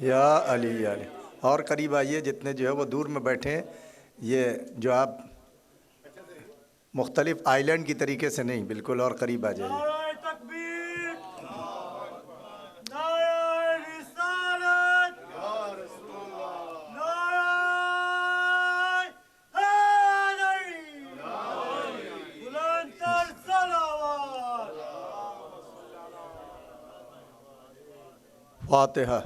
या अली या अली। और करीब आइए, जितने जो है वो दूर में बैठे हैं, ये जो आप मुख्तलिफ आइलैंड की तरीके से नहीं, बिल्कुल और करीब आ जाइए। नारे तकबीर, नारे रिसालत, नारे हैदरी, बुलंदतर सलावत। फातिहा।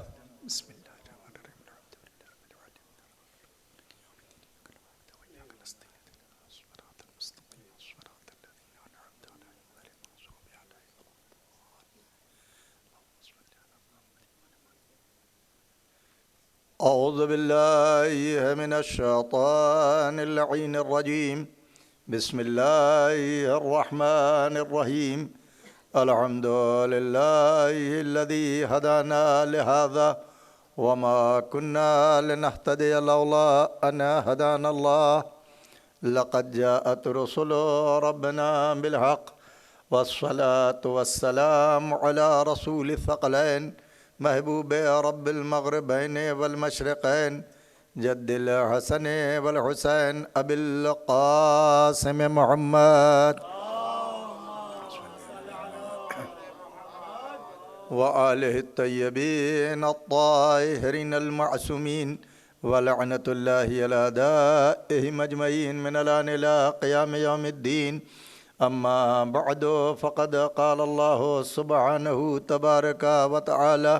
औज़ु बिल्लाहि मिनश्शैतानिर रजीम। बिस्मिल्लाहिर रहमानिर रहीम। अल्हम्दुलिल्लाहिल्लज़ी हदाना लिहाज़ा वमा कुन्ना लिनहतदिया लौला अन हदानल्लाह। लक़द जाअत रुसुलु रब्बिना बिलहक़ वस्सलातु वस्सलामु अला रसूलिस सक़लैन महबूब रब्बिल मग़रिबैन वल मशरिक़ैन जद्दिल हसन वल हुसैन अबिल क़ासिम मुहम्मद व आलिहि तय्यबीन अत्ताहिरीन अल मासूमीन व लअनतुल्लाहि अला दाइहिम अजमईन मिनल आन इला क़ियाम यौमिद्दीन। अम्मा बअदु फ़क़द क़ाल अल्लाहु सुब्हानहु तबारक व तआला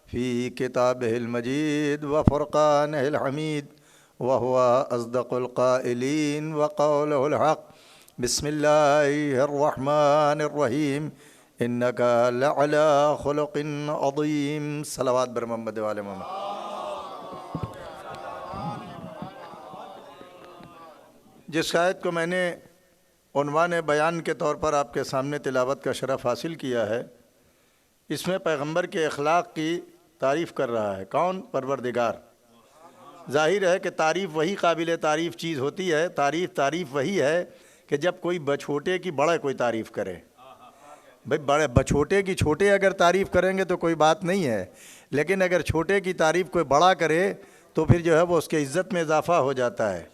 फ़ी किताबिहिल मजीद व फ़ुरक़ानिहिल हमीद व हुवा अस्दक़ुल क़ाइलीन व क़ौलुहुल हक़। बिस्मिल्लाहिर रहमानिर रहीम। इन्नका लअला खुलुक़िन अज़ीम। सलावत बर मोहम्मद व आले मोहम्मद। जिस आयत को मैंने उन्वान बयान के तौर पर आपके सामने तिलावत का शरफ़ हासिल किया है, इसमें पैगंबर के अखलाक की तारीफ़ कर रहा है। कौन? परवरदिगार। ज़ाहिर है कि तारीफ़ वही काबिल तारीफ़ चीज़ होती है। तारीफ़ वही है कि जब कोई बछोटे की बड़ा कोई तारीफ़ करे। भाई बड़े बछोटे की छोटे अगर तारीफ़ करेंगे तो कोई बात नहीं है, लेकिन अगर छोटे की तारीफ़ कोई बड़ा करे तो फिर जो है वो उसके इज़्ज़त में इजाफ़ा हो जाता है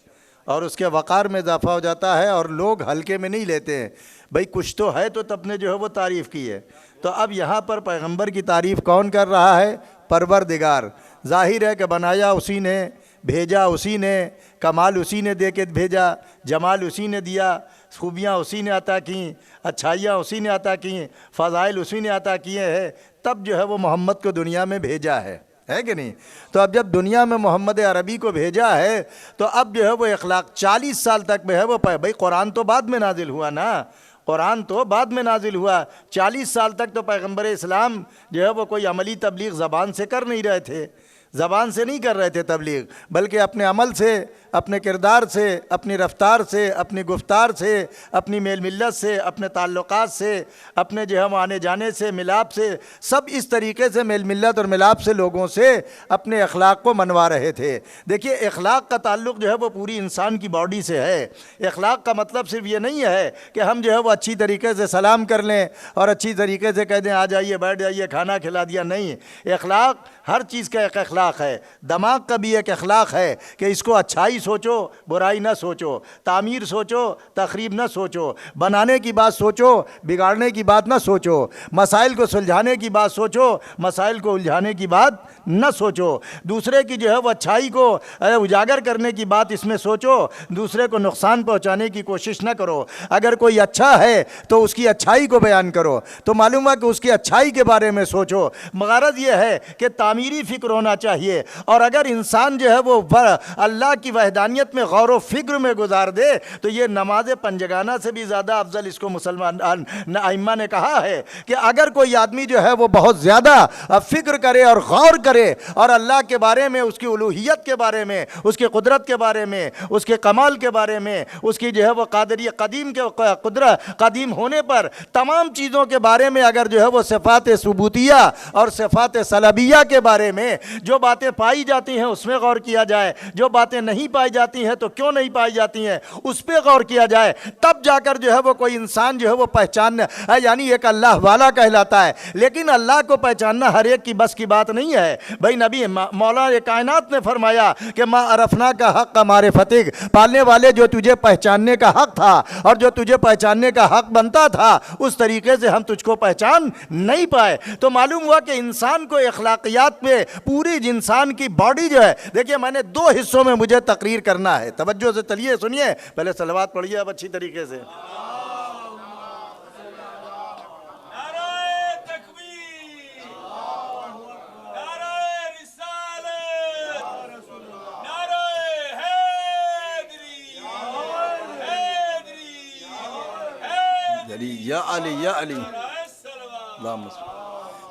और उसके वक़ार में इजाफ़ा हो जाता है और लोग हल्के में नहीं लेते हैं। भाई कुछ तो है तो तब ने जो है वो तारीफ़ की है। तो अब यहाँ पर पैगंबर की तारीफ़ कौन कर रहा है? परवरदिगार। ज़ाहिर है कि बनाया उसी ने, भेजा उसी ने, कमाल उसी ने दे के भेजा, जमाल उसी ने दिया, खूबियाँ उसी ने अता की, अच्छाइयाँ उसी ने अता की, फ़ज़ाइल उसी ने अता किए हैं। तब जो है वो मोहम्मद को दुनिया में भेजा है कि नहीं? तो अब जब दुनिया में मोहम्मद अरबी को भेजा है तो अब जो है वो अखलाक 40 साल तक में है वो भाई कुरान तो बाद में नाजिल हुआ ना, कुरान तो बाद में नाजिल हुआ। 40 साल तक तो पैगंबर इस्लाम जो है वो कोई अमली तबलीग ज़बान से कर नहीं रहे थे, ज़बान से नहीं कर रहे थे तबलीग, बल्कि अपने अमल से, अपने किरदार से, अपनी रफ्तार से, अपनी गुफ्तार से, अपनी मेल मिल्लत से, अपने ताल्लुकात से, अपने जो हम आने जाने से, मिलाप से, सब इस तरीके से मेल मिल्लत और मिलाप से लोगों से अपने अखलाक को मनवा रहे थे। देखिए अखलाक का ताल्लुक़ जो है वो पूरी इंसान की बॉडी से है। अखलाक का मतलब सिर्फ ये नहीं है कि हम जो है वो अच्छी तरीके से सलाम कर लें और अच्छी तरीके से कह दें आ जाइए, बैठ जाइए, खाना खिला दिया। नहीं, अखलाक हर चीज़ का एक अखलाक है। दिमाग का भी एक अखलाक है कि इसको अच्छाई सोचो, बुराई ना सोचो, तामीर सोचो, तखरीब ना सोचो, बनाने की बात सोचो, बिगाड़ने की बात ना सोचो, मसाइल को सुलझाने की बात सोचो, मसाइल को उलझाने की बात न सोचो, दूसरे की जो है वो अच्छाई को उजागर करने की बात इसमें सोचो, दूसरे को नुकसान पहुंचाने की कोशिश ना करो। अगर कोई अच्छा है तो उसकी अच्छाई को बयान करो, तो मालूम है कि उसकी अच्छाई के बारे में सोचो। मगरज़ ये है कि तामीरी फ़िक्र होना चाहिए। और अगर इंसान जो है वो अल्लाह की वहदानियत में गौर व फिक्र में गुजार दे तो ये नमाज पंजगाना से भी ज़्यादा अफजल इसको मुसलमान आइम्मा ने कहा है कि अगर कोई आदमी जो है वो बहुत ज़्यादा फ़िक्र करे और गौर करे और अल्लाह के बारे में, उसकी उलूहियत के बारे में, उसकी कुदरत के बारे में, उसके कमाल के बारे में, उसकी जो है वो कादरी कदीम के कुदरत कदीम होने पर तमाम चीज़ों के बारे में अगर जो है वो सिफ़ात सुबूतिया और सिफ़ात सलबिया के बारे में जो जो बातें पाई जाती हैं उसमें गौर किया जाए, जो बातें नहीं पाई जाती हैं तो क्यों नहीं पाई जाती हैं उस पर गौर किया जाए, तब जाकर जो है वो कोई इंसान जो है वो पहचान यानी एक अल्लाह वाला कहलाता है। लेकिन अल्लाह को पहचानना हर एक की बस की बात नहीं है भाई। नबी मौला कायनात ने फरमाया कि मा अरफना का हक़ हमारे फतिक, पालने वाले जो तुझे पहचानने का हक़ था और जो तुझे पहचानने का हक़ बनता था उस तरीके से हम तुझको पहचान नहीं पाए। तो मालूम हुआ कि इंसान को अखलाकियात पे पूरी इंसान की बॉडी जो है, देखिए मैंने 2 हिस्सों में मुझे तकरीर करना है, तवज्जो से चलिए सुनिए, पहले सलवात पढ़िए अब अच्छी तरीके से। या अली या अली।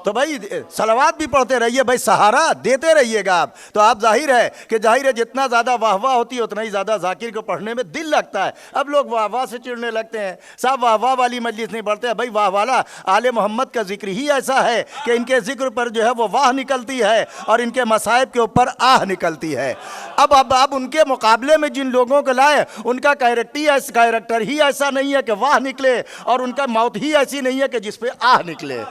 तो भाई सलवात भी पढ़ते रहिए भाई, सहारा देते रहिएगा आप। तो आप जाहिर है जितना ज़्यादा वाह वाह होती है उतना ही ज़्यादा जाकिर को पढ़ने में दिल लगता है। अब लोग वाह वाह से चिढ़ने लगते हैं, साहब वाह वाह वाली मजलिस नहीं पढ़ते हैं। भाई वाह वाला आले मोहम्मद का जिक्र ही ऐसा है कि इनके जिक्र पर जो है वो वाह निकलती है और इनके मसाइब के ऊपर आह निकलती है। अब उनके मुकाबले में जिन लोगों को लाए उनका कैरेक्टर ही ऐसा नहीं है कि वाह निकले और उनका मौत ही ऐसी नहीं है कि जिस पे आह निकले।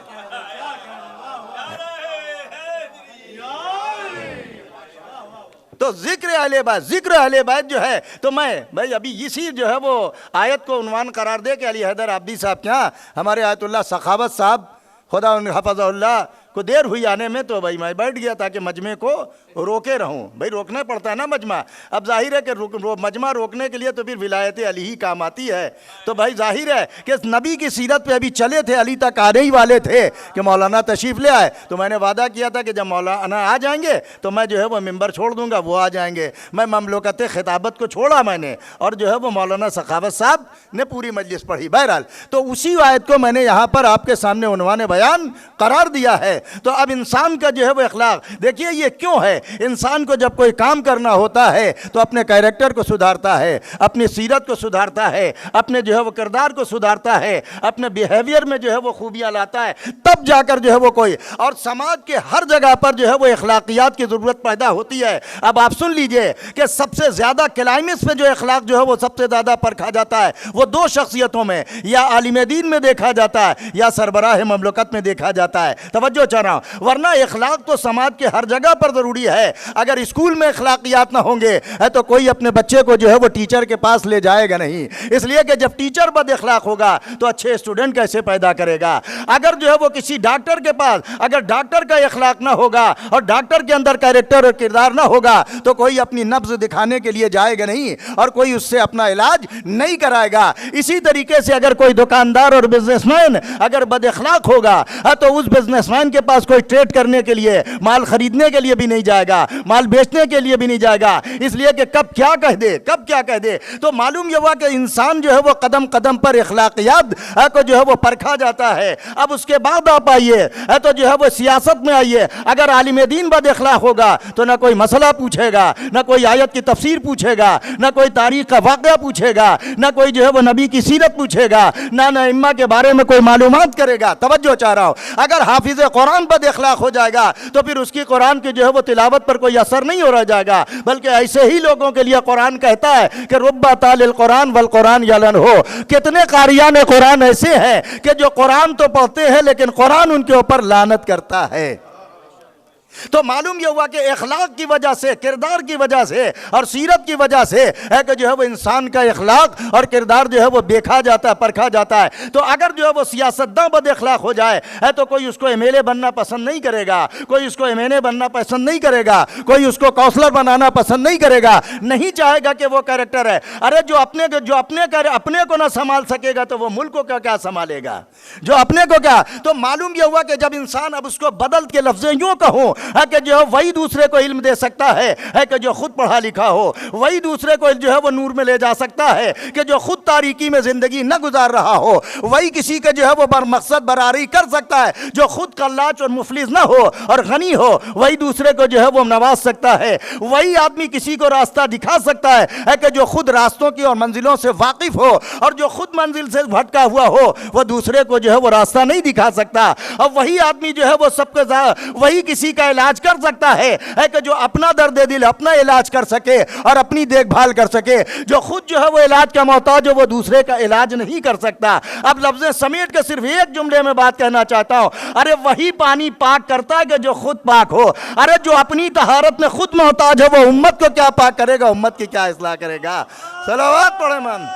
तो जिक्र अहले बैत जो है, तो मैं भाई अभी इसी जो है वो आयत को उन्वान करार दे के अली हैदर आबदी साहब क्या हमारे आयतुल्लाह सखावत साहब खुदा हफ़ज़हुल्लाह को देर हुई आने में, तो भाई मैं बैठ गया ताकि मजमे को रोके रहूं। भाई रोकना पड़ता है ना मजमा। अब जाहिर है कि मजमा रोकने के लिए तो फिर विलायत अली ही काम आती है। तो भाई जाहिर है कि नबी की सीरत पे अभी चले थे, अली तक आने ही वाले थे कि मौलाना तशरीफ़ ले आए। तो मैंने वादा किया था कि जब मौलाना आ जाएंगे तो मैं जो है वो मिंबर छोड़ दूंगा, वो आ जाएंगे। मैं ममलूकत खिताबत को छोड़ा मैंने और जो है वो मौलाना सखावत साहब ने पूरी मजलिस पढ़ी। बहरहाल तो उसी आयत को मैंने यहाँ पर आपके सामने उन्वाने बयान करार दिया है। तो अब इंसान का जो है वो अखलाक देखिए ये क्यों है। इंसान को जब कोई काम करना होता है तो अपने कैरेक्टर को सुधारता है, अपनी सीरत को सुधारता है, अपने जो है वो किरदार को सुधारता है, अपने बिहेवियर में जो है वो खूबियाँ लाता है, तब जाकर जो है वो कोई और समाज के हर जगह पर जो है वो अखलाकियात की ज़रूरत पैदा होती है। अब आप सुन लीजिए कि सबसे ज़्यादा क्लाइमेक्स में जो अखलाक जो है वो सबसे ज़्यादा परखा जाता है वो 2 शख्सियतों में, या आलिम दीन में देखा जाता है या सरबराह ममलकत में देखा जाता है। तवज्जो चाह रहा हूं, वरना अखलाक तो समाज के हर जगह पर ज़रूरी है। अगर स्कूल में अखलाकियात ना होंगे है तो कोई अपने बच्चे को जो है वो टीचर के पास ले जाएगा नहीं, इसलिए कि जब टीचर बद अखलाक होगा तो अच्छे स्टूडेंट कैसे पैदा करेगा। अगर जो है वो किसी डॉक्टर के पास अगर डॉक्टर का अखलाक ना होगा और डॉक्टर के अंदर कैरेक्टर और किरदार ना होगा तो कोई अपनी नब्ज दिखाने के लिए जाएगा नहीं और कोई उससे अपना इलाज नहीं कराएगा। इसी तरीके से अगर कोई दुकानदार और बिजनेसमैन अगर बद अखलाक होगा तो उस बिजनेसमैन के पास कोई ट्रेड करने के लिए, माल खरीदने के लिए भी नहीं जाएगा, माल बेचने के लिए भी नहीं जाएगा, इसलिए कि कब क्या कह दे। तो मालूम यह हुआ कि इंसान जो है वो कदम कदम पर अखलाकियात को जो है वो परखा जाता है। अब उसके बाद आप आइए तो जो है वो सियासत में आइए। अगर आलिम दीन बद अखलाक होगा तो ना कोई मसला पूछेगा, ना कोई आयत की तफसीर पूछेगा, ना कोई तारीख का वाक़या पूछेगा, ना कोई जो है वो नबी की सीरत पूछेगा, ना इम्मा के बारे में कोई मालूमात करेगा। तवज्जो चाह रहा हूँ, अगर हाफिज कुरान बद अखलाक हो जाएगा तो फिर उसकी कुरान की जो है वो तिलावत पर कोई असर नहीं हो रह जाएगा, बल्कि ऐसे ही लोगों के लिए कुरान कहता है कि रुब्बा तालिल कुरान वल कुरान यलन हो। कितने कारियान कुरान ऐसे हैं कि जो कुरान तो पढ़ते हैं लेकिन कुरान उनके ऊपर लानत करता है। तो मालूम यह हुआ कि अखलाक की वजह से, किरदार की वजह से और सीरत की वजह से है कि जो है वो इंसान का अखलाक और किरदार जो है वो देखा जाता है, परखा जाता है। तो अगर जो है वो सियासतदान बद अखलाक हो जाए है तो कोई उसको एमएलए बनना पसंद नहीं करेगा, कोई उसको एमएनए बनना पसंद नहीं करेगा, कोई उसको काउंसलर बनाना पसंद नहीं करेगा, नहीं चाहेगा कि वो कैरेक्टर है। अरे जो अपने को ना संभाल सकेगा तो वो मुल्क को क्या संभालेगा, जो अपने को क्या। तो मालूम यह हुआ कि जब इंसान, अब उसको बदल के लफ्ज़ यूँ कहूँ है कि जो है वही दूसरे को इल्म दे सकता है कि जो खुद पढ़ा लिखा हो, वही दूसरे को जो है वो नूर में ले जा सकता है कि जो खुद तारीकी में जिंदगी न गुजार रहा हो, वही किसी के जो है वो मकसद बरारी कर सकता है जो खुद कल्लाच और मुफलिस ना हो और गनी हो, वही दूसरे को जो है वो नवाज सकता है। वही आदमी किसी को रास्ता दिखा सकता है कि जो खुद रास्तों की और मंजिलों से वाकिफ हो, और जो खुद मंजिल से भटका हुआ हो वो दूसरे को जो है वो रास्ता नहीं दिखा सकता। अब वही आदमी जो है वो सबके वही किसी का इलाज कर सकता है कि जो अपना दर्द दिल अपना इलाज कर सके और अपनी देखभाल कर सके। जो खुद जो है वो इलाज का मोहताज हो वो दूसरे का इलाज नहीं कर सकता। अब लफ्ज़ें समेट के सिर्फ एक जुमले में बात कहना चाहता हूं, अरे वही पानी पाक करता है कि जो खुद पाक हो। अरे जो अपनी तहारत में खुद मोहताज हो वो उम्मत को क्या पाक करेगा, उम्मत की क्या इस्लाह करेगा। सलावत पढ़े मन।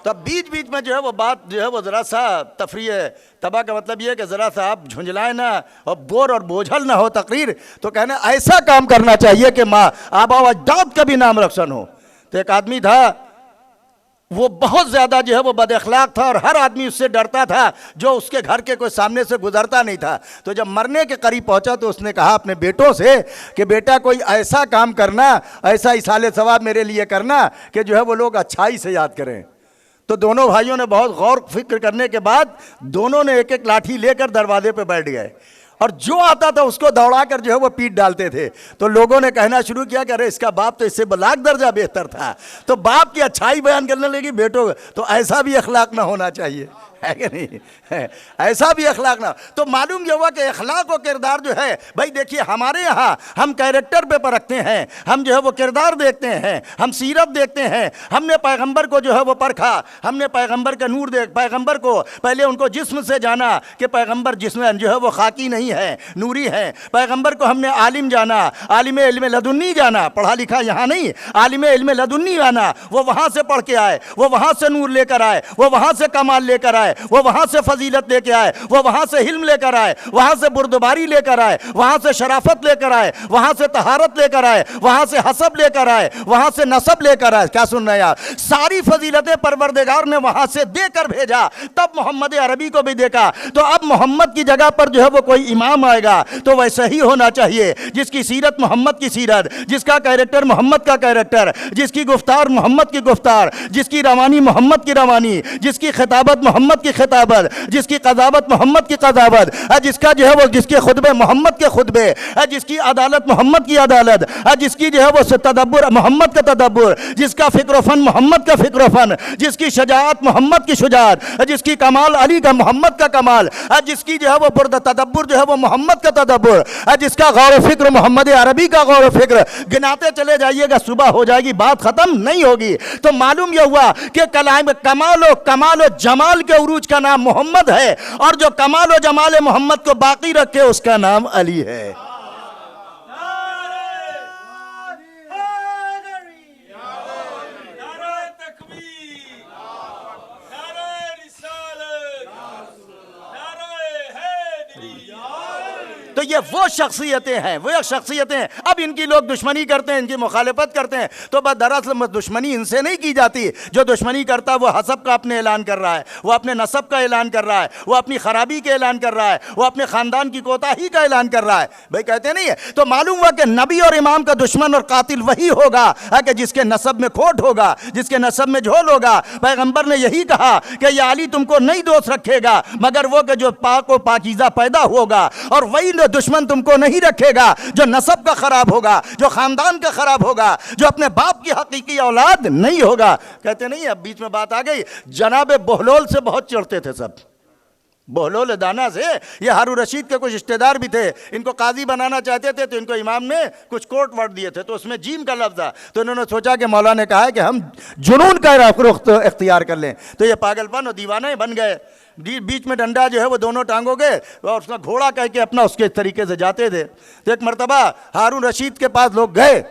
तब बीच बीच में जो है वो बात जो है वो ज़रा सा तफरीह तबाह का मतलब ये है कि ज़रा सा आप झुंझलाए ना और बोर और बोझल ना हो तकरीर, तो कहना ऐसा काम करना चाहिए कि माँ आबा व अजदाद का भी नाम रोशन हो। तो एक आदमी था, वो बहुत ज़्यादा जो है वो बदअखलाक था और हर आदमी उससे डरता था, जो उसके घर के कोई सामने से गुजरता नहीं था। तो जब मरने के करीब पहुंचा तो उसने कहा अपने बेटों से कि बेटा कोई ऐसा काम करना, ऐसा इसाले सवाब मेरे लिए करना कि जो है वो लोग अच्छाई से याद करें। तो दोनों भाइयों ने बहुत गौर फिक्र करने के बाद दोनों ने एक एक लाठी लेकर दरवाजे पे बैठ गए और जो आता था उसको दौड़ाकर जो है वो पीट डालते थे। तो लोगों ने कहना शुरू किया कि अरे इसका बाप तो इससे लाख दर्जा बेहतर था। तो बाप की अच्छाई बयान करने लगी बेटों, तो ऐसा भी अखलाक ना होना चाहिए, है कि नहीं, है ऐसा भी अखलाक ना। तो मालूम ये हुआ कि अखलाक और किरदार जो है, भाई देखिए हमारे यहाँ हम कैरेक्टर पे परखते हैं, हम जो है वो किरदार देखते हैं, हम सीरत देखते हैं। हमने पैगंबर को जो है वो परखा, हमने पैगंबर का नूर देख, पैगंबर को पहले उनको जिस्म से जाना कि पैगंबर जिस्म जो है वो खाकी नहीं है, नूरी है। पैगंबर को हमने आलिम जाना, आलिम इल्म लदुन्नी जाना, पढ़ा लिखा यहाँ नहीं, आलिम इल्म लदुन्नी जाना। वो वहाँ से पढ़ के आए, वो वहाँ से नूर लेकर आए, वो वहाँ से कमाल लेकर आए, वो वहां से फजीलत लेकर आए, वो वहां से हिल्म लेकर आए, वहां से बुर्दबारी लेकर आए, वहां से शराफत लेकर आए, वहां से तहारत लेकर आए, वहां से हसब लेकर आए, वहां से नसब लेकर आए। क्या सुन रहे हैं यार, सारी फजीलतें परवरदिगार ने वहां से देकर भेजा। तब मोहम्मद अरबी को भी देखा। तो अब मोहम्मद की जगह पर जो है वो कोई इमाम आएगा तो वैसे ही होना चाहिए, जिसकी सीरत मोहम्मद की सीरत, जिसका कैरेक्टर मोहम्मद का कैरेक्टर, जिसकी गुफ्तार मोहम्मद की गुफ्तार, जिसकी रवानी मोहम्मद की रवानी, जिसकी खिताबत मोहम्मद की खिताबत, जिसकी कज़ावत मोहम्मद की कज़ावत, जिसका जो है वो जिसके खुतबे मोहम्मद के खुतबे, जिसकी अदालत मोहम्मद की अदालत, जिसकी जो है वो तदब्बुर मोहम्मद का तदब्बुर, जिसका फ़िक्र-ओ-फ़न मोहम्मद का फ़िक्र-ओ-फ़न, जिसकी शजाअत मोहम्मद की शुजाअत, जिसकी कमाल अली का मोहम्मद का कमाल, जिसकी जो है वो बुर्द तदब्बुर जो है वो मोहम्मद का तदब्बुर, जिसका गौर फ़िक्र मोहम्मद अरबी का गौर फ़िक्र। गिनाते चले जाइएगा, सुबह हो जाएगी, बात ख़त्म नहीं होगी। तो मालूम यह हुआ कि कमाल व जमाल के उरूज का नाम मोहम्मद है और जो कमाल व जमाल मोहम्मद को बाकी रखे उसका नाम अली है। तो ये वो शख्सियतें हैं, वो शख्सियतें हैं। अब इनकी लोग दुश्मनी करते हैं, इनकी मुखालिफत करते हैं, तो बस दरअसल दुश्मनी इनसे नहीं की जाती। जो दुश्मनी करता है वो हसब का अपने ऐलान कर रहा है, वो अपने नसब का ऐलान कर रहा है, वो अपनी खराबी का ऐलान कर रहा है, वो अपने ख़ानदान की कोताही का ऐलान कर रहा है। भाई कहते नहीं है। तो मालूम हुआ कि नबी और इमाम का दुश्मन और कातिल वही होगा कि जिसके नसब में खोट होगा, जिसके नसब में झोल होगा। पैगंबर ने यही कहा कि ये अली तुमको नहीं दोस्त रखेगा मगर वो कि जो पाक व पाकीज़ा पैदा होगा, और वही दुश्मन तुमको नहीं रखेगा जो नसब का खराब होगा, जो खानदान का खराब होगा, जो अपने बाप की हकीकी औलाद नहीं होगा। कहते नहीं, अब बीच में बात आ गई, जनाब बहलोल से बहुत चिढ़ते थे सब। बहलोल दाना से, ये हारून रशीद के कुछ रिश्तेदार भी थे, इनको काजी बनाना चाहते थे, तो इनको इमाम ने कुछ कोर्ट वर्ड दिए थे, तो उसमें जीम का लफ्ज़ था। तो इन्होंने सोचा कि मौला ने कहा है कि हम जुनून का रुख इख्तियार कर लें, तो ये पागलपन और दीवाने बन गए। बीच में डंडा जो है वो दोनों टांगों के और उसका घोड़ा कह के अपना उसके तरीके से जाते थे। तो एक मरतबा हारून रशीद के पास लोग गए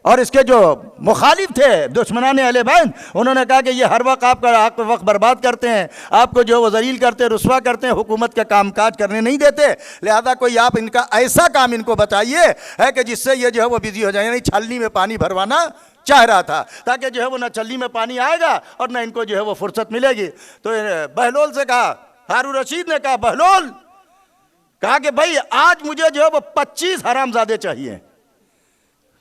और इसके जो मुखालिफ थे दुश्मनाने अहले बैत, उन्होंने कहा कि ये हर वक्त आपका वक्त बर्बाद करते हैं, आपको जो वो जलील करते हैं, रुस्वा करते हैं, हुकूमत का कामकाज करने नहीं देते, लिहाजा कोई आप इनका ऐसा काम इनको बताइए है कि जिससे ये जो है वो बिजी हो जाए। यानी छलनी में पानी भरवाना चाह रहा था ताकि जो है वो ना छलनी में पानी आएगा और ना इनको जो है वो फुर्सत मिलेगी। तो बहलोल से कहा, हारून रशीद ने कहा, बहलोल कहा कि भाई आज मुझे जो है वो 25 हरामजादे चाहिए,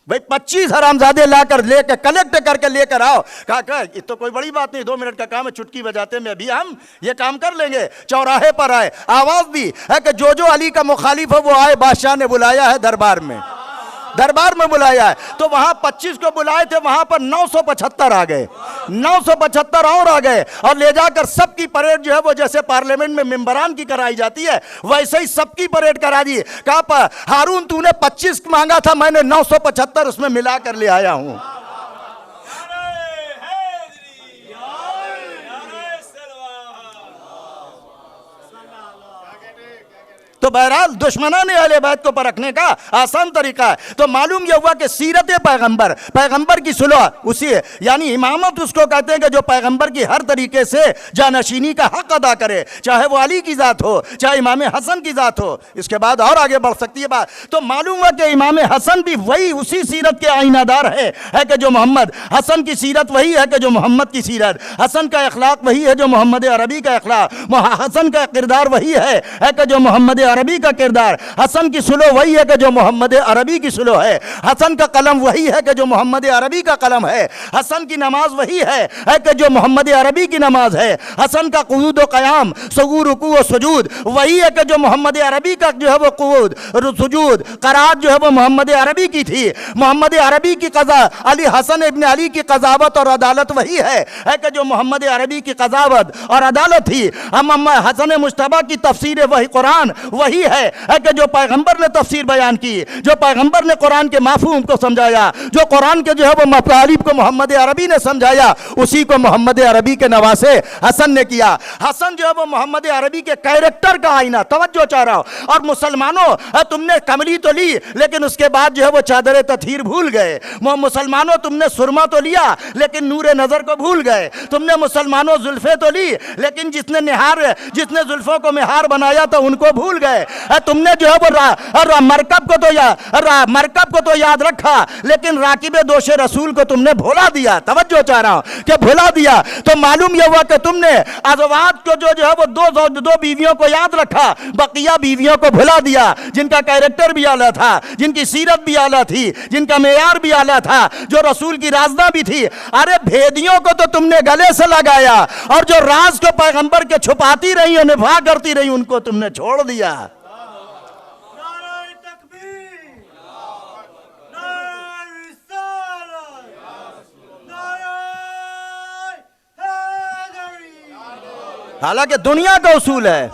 भाई 25 हरामजादे लाकर लेकर कलेक्ट करके लेकर आओ। कहा ये तो कोई बड़ी बात नहीं, 2 मिनट का काम है, चुटकी बजाते में अभी हम ये काम कर लेंगे। चौराहे पर आए, आवाज दी है कि जो अली का मुखालिफ है वो आए, बादशाह ने बुलाया है दरबार में। दरबार में बुलाया है। तो वहां 25 को बुलाए थे, वहां पर 975 आ गए, 975 और आ गए, और ले जाकर सबकी परेड जो है वो जैसे पार्लियामेंट में मेंबरान की कराई जाती है वैसे ही सबकी परेड करा दी। कहा हारून तूने 25 मांगा था, मैंने 975 उसमें मिला कर ले आया हूं। तो बहरहाल दुश्मनाने अहले बैत को परखने का आसान तरीका है। तो मालूम यह हुआ कि सीरत पैगंबर, पैगंबर की सुलह उसी है, यानी इमामत उसको कहते हैं कि जो पैगंबर की हर तरीके से जानशीनी का हक अदा करे, चाहे वो अली की ज़ात हो, चाहे इमाम हसन की ज़ात हो। इसके बाद और आगे बढ़ सकती है बात। तो मालूम हुआ कि इमाम हसन भी वही उसी सीरत के आईनादार है कि जो मोहम्मद, हसन की सीरत वही है कि जो मोहम्मद की सीरत, हसन का अखलाक वही है जो मोहम्मद अरबी का अखलाक, हसन का किरदार वही है कि जो मोहम्मद अरबी का किरदार, हसन की सुलो वही है कि जो मोहम्मद अरबी की सुलो है, हसन का कलम वही है कि जो मोहम्मद अरबी का कलम है, हसन की नमाज वही है कि जो मोहम्मद अरबी की नमाज है, हसन का कुऊद व क़याम, सुगू रुकू व सुजूद वही है कि जो मोहम्मद अरबी का जो है वो कुऊद सुजूद क़रात जो है वो मोहम्मद अरबी की थी। मोहम्मद अरबी की क़ज़ा, अली हसन इब्न अली की क़ज़ावत और अदालत वही है कि जो मोहम्मद अरबी की क़ज़ावत और अदालत थी। हम हसन मुश्तबा की तफसीर वही कुरान वही है कि जो पैगंबर ने तफसीर बयान की, जो पैगंबर ने कुरान के माफहूम को समझाया, जो कुरान के जो है वो मतालिब को मोहम्मद अरबी ने समझाया, उसी को मोहम्मद अरबी के नवासे हसन ने किया। हसन जो है वो मोहम्मद अरबी के कैरेक्टर का आईना, तवज्जो चाह रहा हूं। और मुसलमानों तुमने कमली तो ली, लेकिन उसके बाद जो है वो चादर तथहीर भूल गए। मुसलमानों तुमने सुरमा तो लिया, लेकिन नूर नजर को भूल गए। तुमने मुसलमानों जुल्फे तो ली, लेकिन जिसने जुल्फों को मेहार बनाया था उनको भूल गए। तुमने जो है वो मरकब को तो याद रखा, लेकिन राकिब दोषे रसूल को तुमने भुला दिया। तवज्जो चाह रहा हूं कि भुला दिया। तो मालूम यह हुआ कि तुमने अज़वाज को जो है वो दो बीवियों को याद रखा, बकिया बीवियों को भुला दिया, जिनका कैरेक्टर भी आला था, जिनकी सीरत भी आला थी, जिनका मेयार भी आला था, जो रसूल की राजदा भी थी। अरे भेदियों को तो तुमने गले से लगाया, और जो राज को पैगंबर के छुपाती रही और निभा करती रही उनको तुमने छोड़ दिया। नारे तकबीर, नारे रिसालत, नारे हैदरी। हालांकि दुनिया का उसूल है,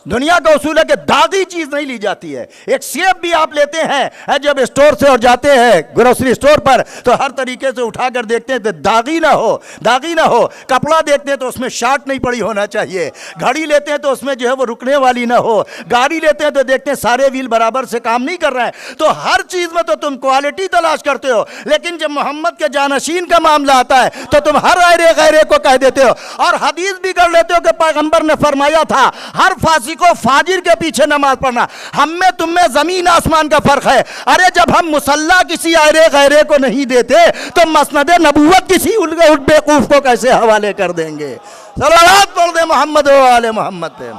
दुनिया का उसूल है कि दागी चीज नहीं ली जाती है। एक सेब भी आप लेते हैं जब स्टोर से और जाते हैं ग्रोसरी स्टोर पर, तो हर तरीके से उठाकर देखते हैं तो दागी ना हो, दागी ना हो। कपड़ा देखते हैं तो उसमें शार्ट नहीं पड़ी होना चाहिए। घड़ी लेते हैं तो उसमें जो है वो रुकने वाली ना हो। गाड़ी लेते हैं तो देखते हैं सारे व्हील बराबर से काम नहीं कर रहे हैं। तो हर चीज में तो तुम क्वालिटी तलाश करते हो, लेकिन जब मोहम्मद के जानशीन का मामला आता है तो तुम हर गैरे गैरे को कह देते हो, और हदीस भी कर लेते हो कि पैगंबर ने फरमाया था हर फासी को फाजिर के पीछे नमाज पढ़ना। हम में तुम में जमीन आसमान का फर्क है। अरे जब हम मुसल्ला किसी आयरे गैरे को नहीं देते तो मसनद नबूवत किसी बेवकूफ को कैसे हवाले कर देंगे। सलावत पढ़ दे मोहम्मद वाले मोहम्मद पे।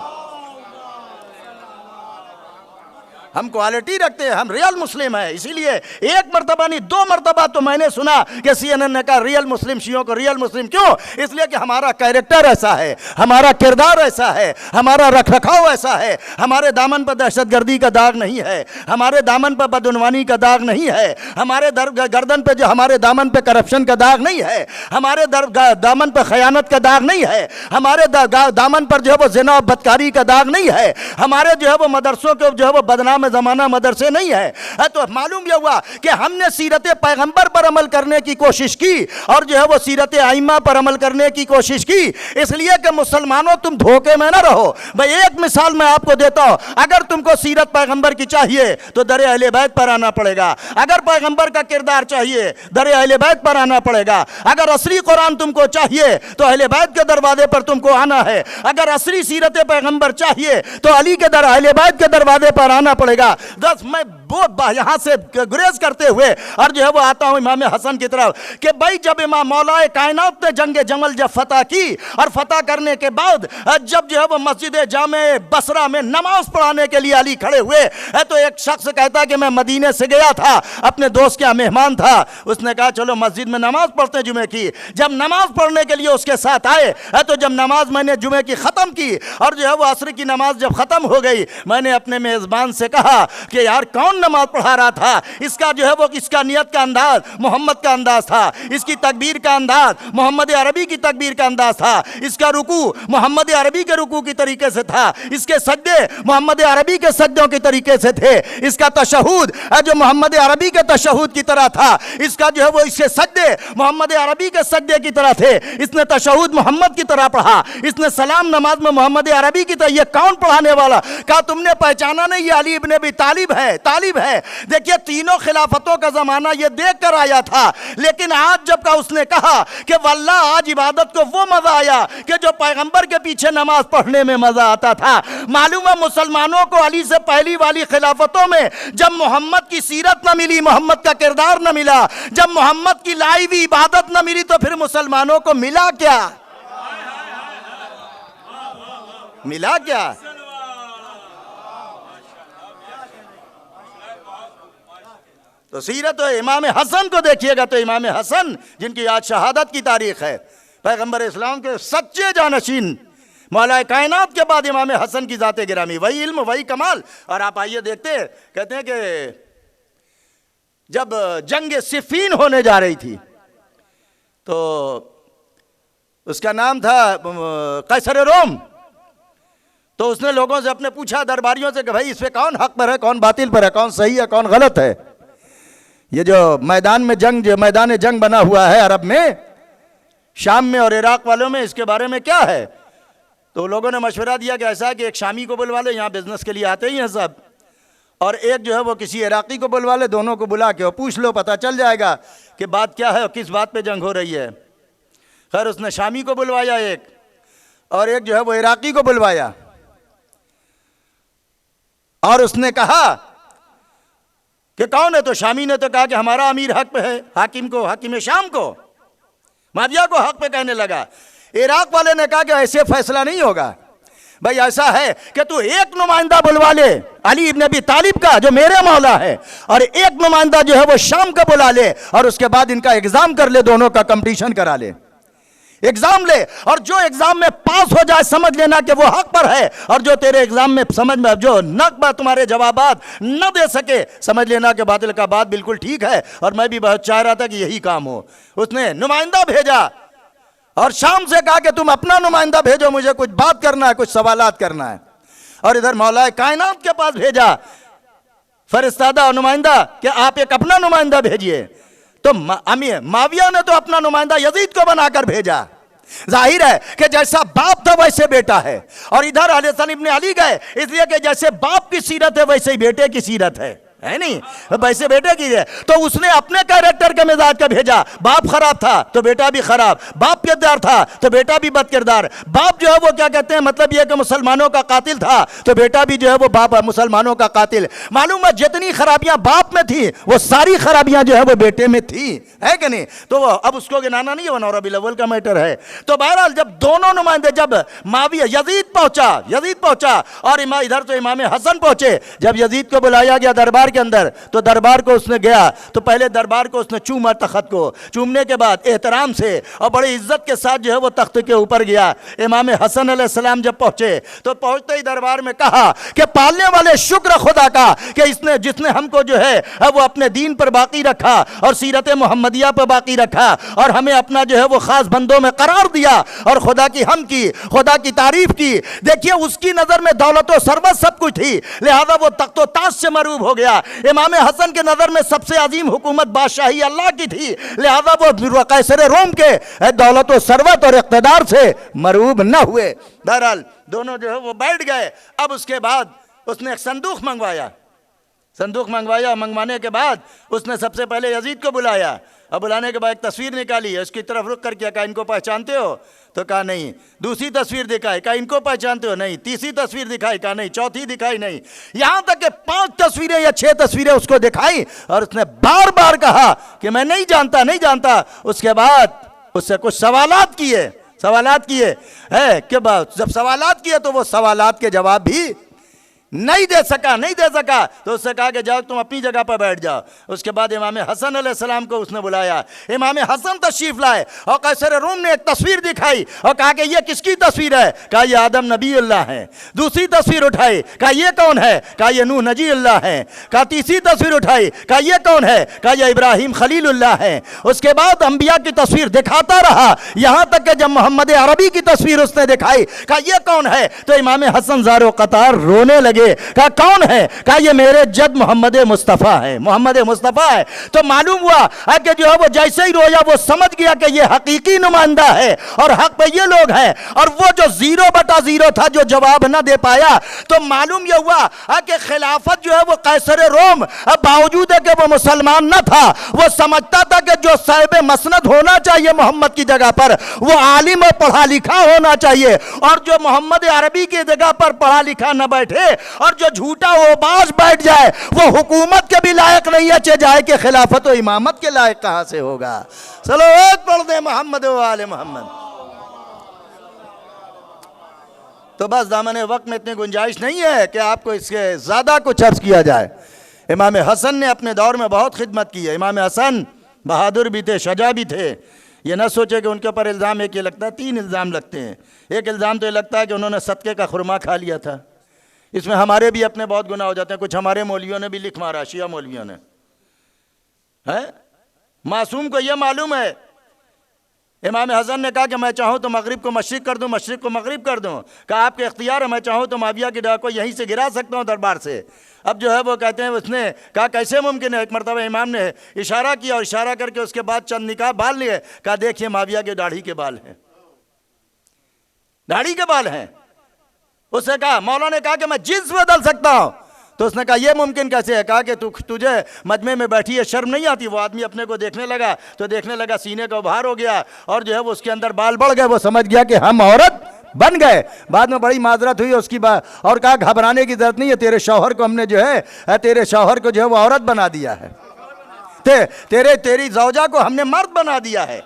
हम क्वालिटी रखते हैं, हम रियल मुस्लिम है। इसीलिए एक मरतबा नहीं 2 मरतबा तो मैंने सुना कि CNN ने कहा रियल मुस्लिम शियों को रियल मुस्लिम। क्यों? इसलिए कि हमारा कैरेक्टर ऐसा है, हमारा किरदार ऐसा है, हमारा रखरखाव ऐसा है। हमारे दामन पर दहशतगर्दी का दाग नहीं है, हमारे दामन पर बदउनवानी का दाग नहीं है, हमारे गर्दन पे जो हमारे दामन पे करप्शन का दाग नहीं है, हमारे दामन पर खयानत का दाग नहीं है, हमारे दामन पर जो है वो ज़िना और बदकारी का दाग नहीं है, हमारे जो है वो मदरसों के जो है वो बदनाम जमाना मदरसे नहीं है। तो मालूम यह हुआ कि हमने सीरत पैगंबर पर अमल करने की कोशिश की, और जो है वो सीरत आइम्मा पर अमल करने की कोशिश की। इसलिए कि मुसलमानों तुम धोखे में ना रहो। भाई एक मिसाल मैं आपको देता हूं, अगर तुमको सीरत पैगंबर की चाहिए तो दर अहले बैत पर आना पड़ेगा। अगर पैगंबर का किरदार चाहिए दर अहले बैत पर आना पड़ेगा। अगर असली कुरान तुमको चाहिए तो अहले बैत के दरवाजे पर तुमको आना है। अगर असली सीरत पैगंबर चाहिए तो अली के अहले बैत के दरवाजे पर आना पड़ेगा। मैं यहां से गुरेज करते हुए और जो है वो आता हूं इमाम हसन की तरफ कि भाई जब इमाम मौलाए कायनात ने जंग जमल जब फतह की, और फतह करने के बाद जब जो है वो मस्जिद जामे बसरा में नमाज पढ़ाने के लिए अली खड़े हुए, तो एक शख्स कहता है कि मैं मदीने से गया था, अपने दोस्त का मेहमान था, उसने कहा चलो मस्जिद में नमाज पढ़ते हैं जुमे की। जब नमाज पढ़ने के लिए उसके साथ आए, तो जब नमाज मैंने जुमे की ख़त्म की और जो है वो असर की नमाज जब ख़त्म हो गई, मैंने अपने मेज़बान से कहा कहा कि यार कौन नमाज पढ़ा रहा था, इसका जो है वो इसका नियत का अंदाज मोहम्मद का अंदाज था, इसकी तकबीर का अंदाज मोहम्मद अरबी की तकबीर का अंदाज था, इसका रुकू मोहम्मद अरबी के रुकू की तरीके से था, इसके सजदे मोहम्मद अरबी के सजदों के तरीके से थे, इसका तशहुद जो मोहम्मद अरबी के तशहुद की तरह था, इसका जो है वो इसके सजदे मोहम्मद अरबी के सजदे की तरह थे, इसने तशहुद मोहम्मद की तरह पढ़ा, इसने सलाम नमाज में मोहम्मद अरबी की तरह। ये कौन पढ़ाने वाला? कहा तुमने पहचाना नहीं, ये अली इब्न अबी तालिब है, तालिब है। देखिए तीनों खिलाफतों का जमाना ये देख कर आया था, लेकिन आज जब का उसने कहा कि वल्लाह आज इबादत को वो मजा आया कि जो पैगंबर के पीछे नमाज पढ़ने में मजा आता था। मालूम है मुसलमानों को अली से पहली वाली खिलाफतों में जब मोहम्मद की सीरत न मिली, मोहम्मद का किरदार न मिला, जब मोहम्मद की लाई हुई इबादत न मिली, तो फिर मुसलमानों को मिला क्या? मिला क्या? तो सीरत इमाम हसन को देखिएगा तो इमाम हसन जिनकी आज शहादत की तारीख है, पैगंबर इस्लाम के सच्चे जानशीन मौला कायनात के बाद इमाम हसन की जाते गिरामी, वही इल्म वही कमाल। और आप आइए देखते, कहते हैं कि जब जंग सिफीन होने जा रही थी तो उसका नाम था कैसर रोम, तो उसने लोगों से अपने पूछा, दरबारियों से कि भाई इस पे कौन हक पर है, कौन बातिल पर है, कौन सही है, कौन गलत है। ये जो मैदान जंग बना हुआ है अरब में, शाम में और इराक वालों में, इसके बारे में क्या है? तो लोगों ने मशवरा दिया कि ऐसा है कि एक शामी को बुलवा लो, यहाँ बिजनेस के लिए आते ही हैं सब, और एक जो है वो किसी इराकी को बुलवा ले, दोनों को बुला के और पूछ लो, पता चल जाएगा कि बात क्या है और किस बात पे जंग हो रही है। खैर उसने शामी को बुलवाया एक, और एक जो है वो इराकी को बुलवाया, और उसने कहा कि कौन है? तो शामी ने तो कहा कि हमारा अमीर हक पे है, हाकिम शाम को, माविया को हक पे कहने लगा। इराक वाले ने कहा कि ऐसे फैसला नहीं होगा भाई, ऐसा है कि तू एक नुमाइंदा बुलवा ले अली इब्न अबी तालिब का जो मेरे मौला है, और एक नुमाइंदा जो है वो शाम का बुला ले, और उसके बाद इनका एग्जाम कर ले, दोनों का कंपटीशन करा ले, एग्जाम ले, और जो एग्जाम में पास हो जाए समझ लेना कि वो हक पर है, और जो तेरे एग्जाम में समझ में जो न तुम्हारे जवाबात न दे सके समझ लेना कि बातिल का बात बिल्कुल ठीक है, और मैं भी बहुत चाह रहा था कि यही काम हो। उसने नुमाइंदा भेजा और शाम से कहा कि तुम अपना नुमाइंदा भेजो, मुझे कुछ बात करना है, कुछ सवालात करना है। और इधर मौला कायनात के पास भेजा फरिश्तादा नुमाइंदा कि आप एक अपना नुमाइंदा भेजिए। तो माविया ने तो अपना नुमाइंदा यजीद को बनाकर भेजा। जाहिर है कि जैसा बाप था वैसे बेटा है, और इधर हसन इब्न अली गए इसलिए कि जैसे बाप की सीरत है वैसे ही बेटे की सीरत है नहीं, वैसे बेटे की है। तो उसने अपने कैरेक्टर के मिजाज का भेजा, बाप खराब था तो बेटा भी खराब, बाप किरदार था तो बेटा भी बद किरदार, बाप जो है वो क्या कहते हैं मतलब यह कि मुसलमानों का कातिल था तो बेटा भी जो है वो बाप मुसलमानों का कातिल। मालूम है जितनी खराबियां बाप में थी वो सारी खराबियां जो है वो बेटे में थी, है कि नहीं? तो वो अब उसको गिनाना नहीं है, वो रबीउल अव्वल का मैटर है। तो बहरहाल जब दोनों नुमाइंदे, जब माविया यजीद पहुंचा और इधर तो इमाम हसन पहुंचे, जब यजीद को बुलाया गया दरबार के अंदर, तो दरबार को उसने गया तो पहले दरबार को उसने चूमा, तख्त को चूमने के बाद एहतराम से और बड़ी इज्जत के साथ जो है वो तख्त के ऊपर गया। इमाम हसन अलैहिस्सलाम जब पहुंचे तो पहुंचते ही दरबार में कहा कि पालने वाले शुक्र खुदा का कि इसने जिसने हमको जो है वो अपने दीन पर बाकी रखा और सीरत मोहम्मदिया पर बाकी रखा और हमें अपना जो है वो खास बंदों में करार दिया और खुदा की हम की, खुदा की तारीफ की। देखिए उसकी नजर में दौलत और सरबत सब कुछ थी, लिहाजा वो तख्तो ताज से मरूब हो गया। इमाम हसन के नजर में सबसे अजीम हुकूमत बादशाही अल्लाह की थी, लिहाजा वो कैसर रोम के दौलत और सरवत और इक़्तिदार से मरूब न हुए। बहरहाल दोनों जो है वो बैठ गए। अब उसके बाद उसने एक संदूक मंगवाया, मंगवाने के बाद उसने सबसे पहले यजीद को बुलाया और बुलाने के बाद एक तस्वीर निकाली, उसकी तरफ रुक करके कहा इनको पहचानते हो? तो कहा नहीं। दूसरी तस्वीर दिखाई, कहा इनको पहचानते हो? नहीं। तीसरी तस्वीर दिखाई, कहा नहीं। चौथी दिखाई, नहीं। यहां तक कि 5 तस्वीरें या 6 तस्वीरें उसको दिखाई और उसने बार बार कहा कि मैं नहीं जानता। उसके बाद उससे कुछ सवालात किए है कि जब सवालात किए तो वो सवालात के जवाब भी नहीं दे सका तो उससे कहा कि जाओ तुम अपनी जगह पर बैठ जाओ। उसके बाद इमाम हसन अलैहिस्सलाम को उसने बुलाया। इमाम हसन तशरीफ लाए और कैसर रूम ने एक तस्वीर दिखाई और कहा कि ये किसकी तस्वीर है? कहा ये आदम नबी अल्लाह है। दूसरी तस्वीर उठाई, कहा ये कौन है? कहा ये नूह नजी अल्लाह है। कहा तीसरी तस्वीर उठाई, कहा ये कौन है? कहा ये इब्राहिम खलीलुल्लाह है। उसके बाद अंबिया की तस्वीर दिखाता रहा, यहां तक कि जब मोहम्मद अरबी की तस्वीर उसने दिखाई, कहा ये कौन है? तो इमाम हसन ज़ारो कतार रोने लगे। कहा कौन है? कहा ये मेरे जद मोहम्मद मुस्तफ़ा है, मोहम्मद मुस्तफ़ा है। तो मालूम हुआ कि जो है वो जैसे ही रोया वो समझ गया कि ये हकीकी नुमाइंदा है और हक पे ये लोग हैं। और वो जो 0/0 था जो जवाब ना दे पाया, तो मालूम ये हुआ कि खिलाफत जो है वो कैसर रोम बावजूद है कि वो मुसलमान न था, वो समझता था कि जो साहिब मसनद होना चाहिए मोहम्मद की जगह पर वो आलिम और पढ़ा लिखा होना चाहिए, और जो मोहम्मद अरबी की जगह पर पढ़ा लिखा न बैठे और जो झूठा ओबाज बैठ जाए वो हुकूमत के भी लायक नहीं है, चे जाए कि खिलाफत और इमामत के लायक कहां से होगा। चलो एक पढ़ दे मोहम्मद वाले मोहम्मद। तो बस दामन वक्त में इतनी गुंजाइश नहीं है कि आपको इसके ज्यादा कुछ अर्ज किया जाए। इमाम हसन ने अपने दौर में बहुत खिदमत की है। इमाम हसन बहादुर भी थे, शजा भी थे। ये ना सोचे कि उनके ऊपर इल्ज़ाम एक ये लगता है, 3 इल्ज़ाम लगते हैं। एक इल्ज़ाम तो ये लगता है कि उन्होंने सदक़े का खुरमा खा लिया था। इसमें हमारे भी अपने बहुत गुनाह हो जाते हैं। कुछ हमारे मौलवियों ने भी लिख मारा, शिया मौलवियों ने है। मासूम को यह मालूम है, इमाम हसन ने कहा कि मैं चाहूँ तो मगरिब को मशरिक कर दूँ, मशरिक को मगरिब कर दूँ। कहा आपके इख्तियार है, मैं चाहूँ तो माविया की डाक को यहीं से गिरा सकता हूँ दरबार से। अब जो है वो कहते हैं, उसने कहा कैसे मुमकिन है? एक मरतबा इमाम ने इशारा किया और इशारा करके उसके बाद चंद निकाह बाल लिए। कहा देखिए माविया के दाढ़ी के बाल हैं, दाढ़ी के बाल हैं। उसने कहा, मौला ने कहा कि मैं जिन्स बदल सकता हूँ। तो उसने कहा यह मुमकिन कैसे है? कहा कि तुझे मजमे में बैठी है शर्म नहीं आती? वो आदमी अपने को देखने लगा तो देखने लगा सीने का उभार हो गया और जो है वो उसके अंदर बाल बढ़ गए। वो समझ गया कि हम औरत बन गए। बाद में बड़ी माजरत हुई उसकी बात, और कहा घबराने की जरूरत नहीं है, तेरे शौहर को हमने जो है तेरे शौहर को जो है वो औरत बना दिया है, तेरी जौजा को हमने मर्द बना दिया है।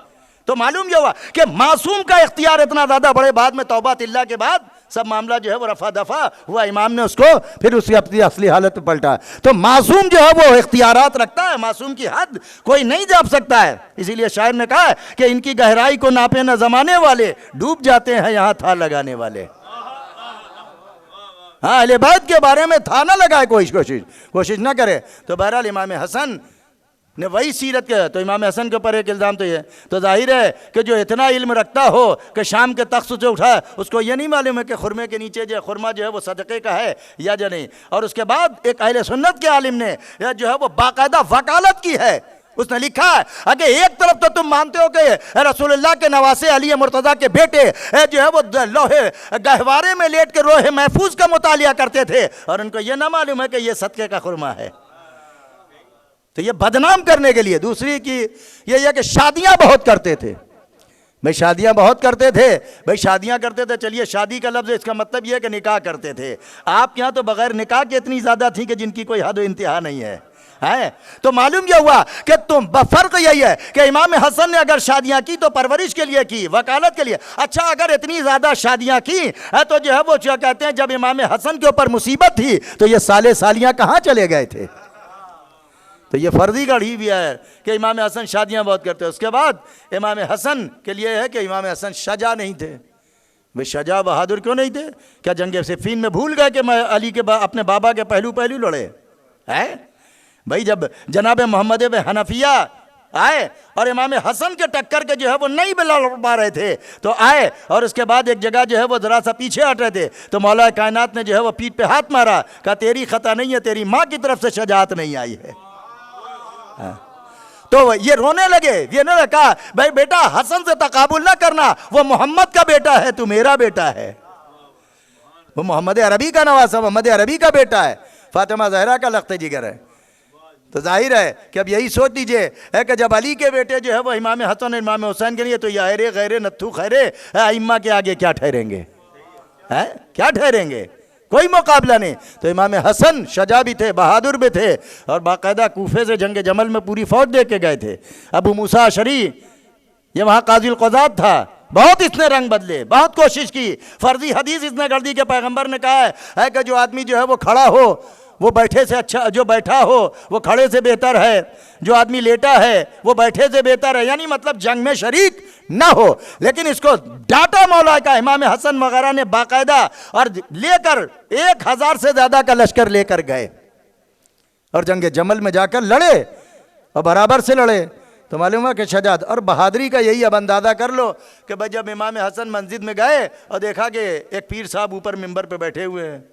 तो मालूम यह हुआ कि मासूम का इख्तियार इतना ज्यादा बड़े, बाद में तौबा तिल्ला के बाद सब मामला जो है वो रफा दफा हुआ। इमाम ने उसको फिर उसकी अपनी असली हालत में पलटा। तो मासूम जो है वो इख्तियारात रखता है, मासूम की हद कोई नहीं जाप सकता है। इसीलिए शायर ने कहा कि इनकी गहराई को नापे न जमाने वाले, डूब जाते हैं यहाँ था लगाने वाले। हाँ, अहले बैत के बारे में था ना लगाए, कोशिश ना करे। तो बहरहाल इमाम हसन ने वही सीरत के, तो इमाम हसन के ऊपर एक इल्ज़ाम तो ये, तो जाहिर है कि जो इतना इल्म रखता हो कि शाम के तख्त से उठा, उसको ये नहीं मालूम है कि खुरमे के नीचे जो खुरमा जो है वो सदक़े का है या जो नहीं। और उसके बाद एक अहले सुन्नत के आलिम ने जो है वो बाकायदा वकालत की है। उसने लिखा है अगर एक तरफ तो तुम मानते हो कि रसूलुल्लाह के नवासे अली मुर्तज़ा के बेटे जो है वो लोहे गहवारे में लेट के रोहे महफूज का मुतालिया करते थे, और उनको ये ना मालूम है कि ये सदक़े का खुरमा है। तो ये बदनाम करने के लिए। दूसरी की ये कि शादियां बहुत करते थे भाई, शादियां बहुत करते थे भाई, शादियां करते थे। चलिए शादी का लफ्ज़ इसका मतलब ये है कि निकाह करते थे। आपके यहाँ तो बगैर निकाह के इतनी ज़्यादा थी कि जिनकी कोई हद इंतहा नहीं है। तो मालूम यह हुआ कि तुम फर्क यही है कि इमाम हसन ने अगर शादियां की तो परवरिश के लिए की, वकालत के लिए। अच्छा, अगर इतनी ज़्यादा शादियां की तो जो है वो क्या कहते हैं, जब इमाम हसन के ऊपर मुसीबत थी तो ये साले सालियां कहाँ चले गए थे? तो ये फर्जी गढ़ी भी है कि इमाम हसन शादियां बहुत करते हैं। उसके बाद इमाम हसन के लिए है कि इमाम हसन शजा नहीं थे। वे शजा बहादुर क्यों नहीं थे? क्या जंग सिफ़ीन में भूल गए कि मैं अली के अपने बाबा के पहलू पहलू लड़े हैं भाई? जब जनाब मोहम्मद हनफिया आए और इमाम हसन के टक्कर के जो है वो नहीं लड़ पा रहे थे, तो आए और उसके बाद एक जगह जो है वो ज़रा सा पीछे हट रहे थे, तो मौला कायनात ने जो है वो पीठ पे हाथ मारा, कहा तेरी खता नहीं है, तेरी माँ की तरफ से शजात नहीं आई है। तो ये रोने लगे। ये ने कहा भाई बेटा हसन से तकाबुल ना करना, वो मोहम्मद का बेटा है, तू मेरा बेटा है। वो मोहम्मद अरबी का नवासा, मोहम्मद अरबी का बेटा है, फातिमा ज़हरा का लख्त जिगर है। तो जाहिर है कि अब यही सोच लीजिए है कि जब अली के बेटे जो है वो इमाम हसन इमाम हुसैन के लिए, तो ये अरे गैरे नत्थू खैरे इम्मा के आगे क्या ठहरेंगे? क्या ठहरेंगे? कोई मुकाबला नहीं। तो इमाम हसन शजा भी थे, बहादुर भी थे, और बाकायदा कूफे से जंग जमल में पूरी फौज दे के गए थे। अबू मूसा अशरी ये वहाँ काज़िल क़ज़ात था, बहुत इसने रंग बदले, बहुत कोशिश की, फर्जी हदीस इसने कर दी कि पैगंबर ने कहा है कि जो आदमी जो है वो खड़ा हो वो बैठे से अच्छा, जो बैठा हो वो खड़े से बेहतर है, जो आदमी लेटा है वो बैठे से बेहतर है, यानी मतलब जंग में शरीक ना हो। लेकिन इसको डाटा मौला का इमाम हसन वगैरह ने बाकायदा और लेकर 1000 से ज्यादा का लश्कर लेकर गए और जंग जमल में जाकर लड़े और बराबर से लड़े। तो मालूम है कि शजाद और बहादुरी का यही अब अंदाज़ा कर लो कि भाई जब इमाम हसन मस्जिद में गए और देखा कि एक पीर साहब ऊपर मिंबर पे बैठे हुए हैं।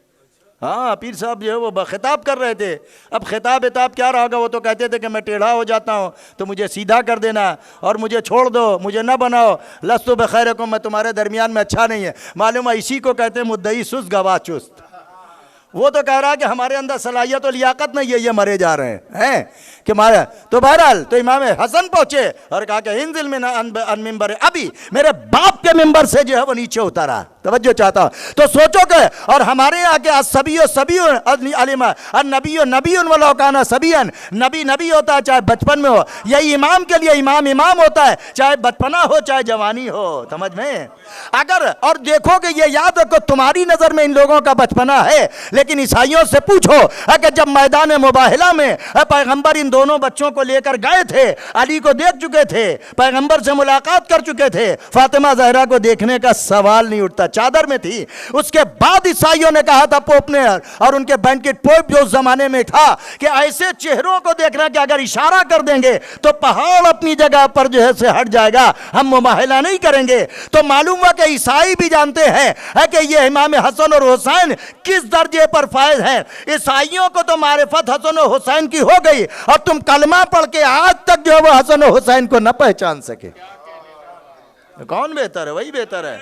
हाँ, पीर साहब जो है वो खिताब कर रहे थे। अब खिताब क्या रहा होगा, वो तो कहते थे कि मैं टेढ़ा हो जाता हूँ तो मुझे सीधा कर देना और मुझे छोड़ दो, मुझे ना बनाओ, लस्तु बखैर को, मैं तुम्हारे दरमियान में अच्छा नहीं है। मालूम है इसी को कहते हैं मुद्दई सुस्त गवाह चुस्त। वो तो कह रहा है कि हमारे अंदर सलाहियत और लियाकत नहीं है, ये मरे जा रहे हैं कि मारे। तो बहरहाल तो इमाम हसन पहुंचे और कहा कि इंजिल में अन मिंबर, अभी मेरे बाप के मिंबर से जो है वो नीचे उतारा। तवज्जो चाहता हूं तो सोचो कि और हमारे यहाँ के नबी सबियन, नबी नबी होता है चाहे बचपन में हो, यही इमाम के लिए इमाम इमाम होता है चाहे बचपना हो चाहे जवानी हो। समझ में? अगर और देखो कि ये याद रखो तुम्हारी नजर में इन लोगों का बचपना है, लेकिन ईसाइयों से पूछो अगर जब मैदान मुबाहिला में पैगंबर इन दोनों बच्चों को लेकर गए थे, अली को देख चुके थे, पैगंबर से मुलाकात कर चुके थे, फातिमा जहरा को देखने का सवाल नहीं उठता, चादर में थी। उसके बाद ईसाइयों ने कहा था पोप ने और उनके बैंकेट पोप जो उस जमाने में था कि ऐसे चेहरों को देखना कि अगर इशारा कर देंगे तो पहाड़ अपनी जगह पर जो है से हट जाएगा, हम मुबाहिला नहीं करेंगे। तो मालूम हुआ कि ईसाई भी जानते हैं कि ये इमाम हसन और हुसैन किस दर्जे पर फायद है। ईसाइयों को तो मारिफत हसन और हुसैन की हो गई और तुम कलमा पढ़ के आज तक जो है वो हसन और हुसैन को न पहचान सके। कौन बेहतर है? वही बेहतर है।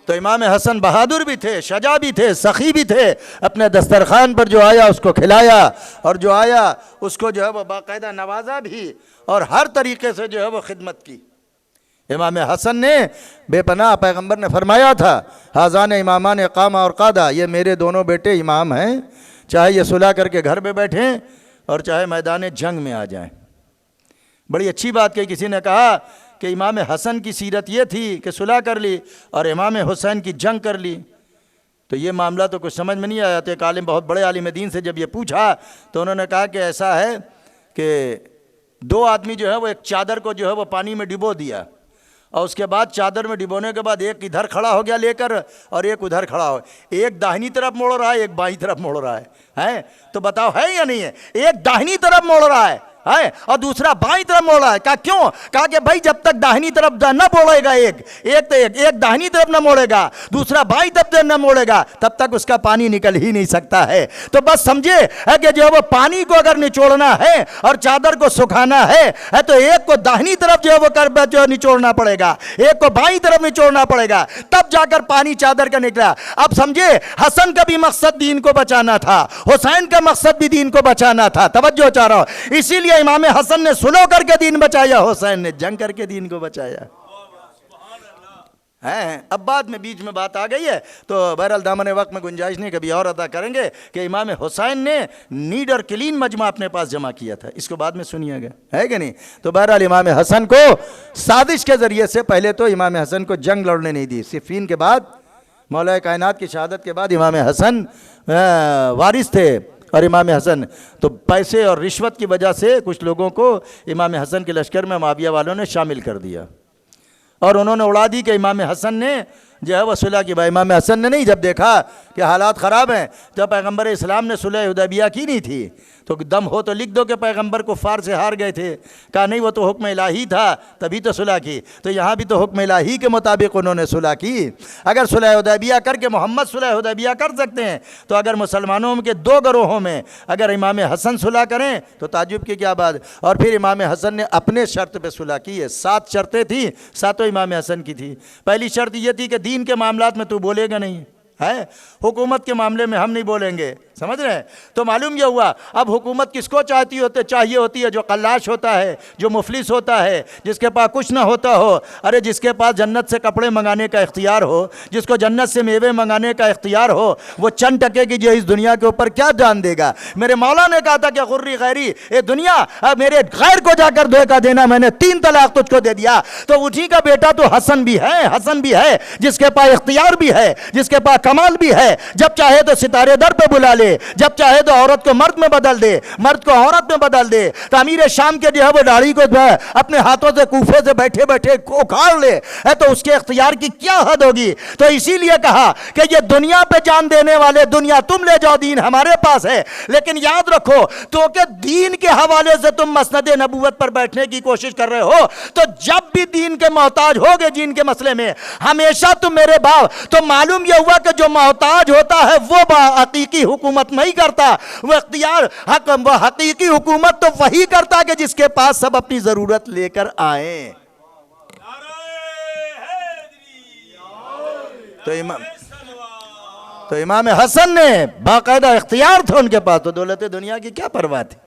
तो इमाम हसन बहादुर भी थे, शजा भी थे, सखी भी थे। अपने दस्तरखान पर जो आया उसको खिलाया और जो आया उसको जो है वो बाकायदा नवाजा भी और हर तरीके से जो है वो खिदमत की। इमाम हसन ने बेपनाह, पैगंबर ने फरमाया था हाजान इमामान कामा और कादा, ये मेरे दोनों बेटे इमाम हैं, चाहे ये सुलह करके घर में बैठें और चाहे मैदान जंग में आ जाएं। बड़ी अच्छी बात कही। किसी ने कहा कि इमाम हसन की सीरत ये थी कि सुलह कर ली और इमाम हुसैन की जंग कर ली। तो ये मामला तो कुछ समझ में नहीं आया। तो एक आलिम, बहुत बड़े आलिम दीन से जब ये पूछा तो उन्होंने कहा कि ऐसा है कि दो आदमी जो है वो एक चादर को जो है वो पानी में डिबो दिया और उसके बाद चादर में डिबोने के बाद एक इधर खड़ा हो गया लेकर और एक उधर खड़ा हो, एक दाहिनी तरफ मोड़ रहा है एक बाईं तरफ मोड़ रहा है। तो बताओ है या नहीं है? एक दाहिनी तरफ मोड़ रहा है और दूसरा बाईं तरफ मोड़ रहा है। कहा क्यों? कहा कि भाई जब तक दाहिनी तरफ न मोड़ेगा एक दाहिनी तरफ न मोड़ेगा, दूसरा बाईं तरफ न मोड़ेगा, तब तक उसका पानी निकल ही नहीं सकता है। तो बस समझे है कि जो वो पानी को अगर निचोड़ना है और चादर को सुखाना है तो एक को दाहिनी तरफ जो है वो कर जो निचोड़ना पड़ेगा, एक को बाईं तरफ निचोड़ना पड़ेगा, तब जाकर पानी चादर का निकला। अब समझे हसन का भी मकसद दीन को बचाना था, हुसैन का मकसद भी दीन को बचाना था। तवज्जो चाह रहा हूं। इसीलिए इमाम हसन ने सुलह करके दीन बचाया, हुसैन ने जंग करके दीन को बचाया है। अब बाद में बीच में बात आ गई है तो बहरहाल दामन वक्त में गुंजाइश नहीं, कभी और अदा करेंगे कि इमाम हुसैन ने नीड और क्लीन मजमा अपने पास जमा किया था। इसको बाद में सुनिएगा, है कि नहीं? तो बहरहाल इमाम हसन को साजिश के जरिए से पहले तो इमाम हसन को जंग लड़ने नहीं दी। सिफ़ीन के बाद, मौला कायनात की शहादत के बाद इमाम हसन वारिस थे और इमाम हसन तो पैसे और रिश्वत की वजह से कुछ लोगों को इमाम हसन के लश्कर में माविया वालों ने शामिल कर दिया और उन्होंने उड़ा दी कि इमाम हसन ने जो है वह सुलह की। भाई इमाम हसन ने नहीं, जब देखा कि हालात ख़राब हैं, जब पैगंबर इस्लाम ने सुलह हुदैबिया की नहीं थी तो दम हो तो लिख दो कि पैगंबर कुफ़ार से हार गए थे। कहा नहीं, वो तो हुक्म इलाही था तभी तो सुलह की। तो यहाँ भी तो हुक्म इलाही के मुताबिक उन्होंने सुलह की। अगर सुलह हुदैबिया करके मोहम्मद सुलह हुदैबिया कर सकते हैं तो अगर मुसलमानों के दो गिरोहों में अगर इमाम हसन सुलह करें तो ताजुब की क्या बात। और फिर इमाम हसन ने अपने शर्त पर सुलह की है। 7 शर्तें थी, सातों इमाम हसन की थी। पहली शर्त यह थी कि दीन के मामलात में तू बोलेगा नहीं है, हुकूमत के मामले में हम नहीं बोलेंगे। समझ रहे हैं? तो मालूम यह हुआ, अब हुकूमत किसको चाहिए होती है? जो कल्लाश होता है, जो मुफलिस होता है, जिसके पास कुछ ना होता हो। अरे जिसके पास जन्नत से कपड़े मंगाने का इख्तियार हो, जिसको जन्नत से मेवे मंगाने का इख्तियार हो, वो चंद टके की जो इस दुनिया के ऊपर क्या जान देगा? मेरे मौला ने कहा था कि गुर्री गैरी, ये दुनिया अब मेरे गैर को जाकर धोखा देना, मैंने 3 तलाक तुझको दे दिया। तो उसी का बेटा तो हसन भी है, जिसके पास इख्तियार भी है, जिसके पास कमाल भी है। जब चाहे तो सितारे दर पे बुला ले, जब चाहे तो औरत को मर्द में बदल दे, मर्द को औरत में बदल दे। तो अमीर शाम के जो है वो दाढ़ी को अपने हाथों से कूफे से बैठे बैठे उखाड़ ले, है तो उसके इख्तियार की क्या हद होगी? तो इसीलिए कहा कि ये दुनिया पे जान देने वाले, दुनिया तुम ले जाओ, दीन हमारे पास है। लेकिन याद रखो तो कि दीन के हवाले से तुम मसनद नबूवत पर बैठने की कोशिश कर रहे हो, तो जब भी दीन के मोहताज होगे, दीन के मसले में हमेशा तुम मेरे बाप। तो मालूम यह हुआ कि जो मोहताज होता है वो हकीकी हुकूमत नहीं करता, वो इख्तियार वो हकीकी हुकूमत तो वही करता कि जिसके पास सब अपनी जरूरत लेकर आए। तो इमाम हसन ने बाकायदा इख्तियार था उनके पास, तो दौलत दुनिया की क्या परवाह थी।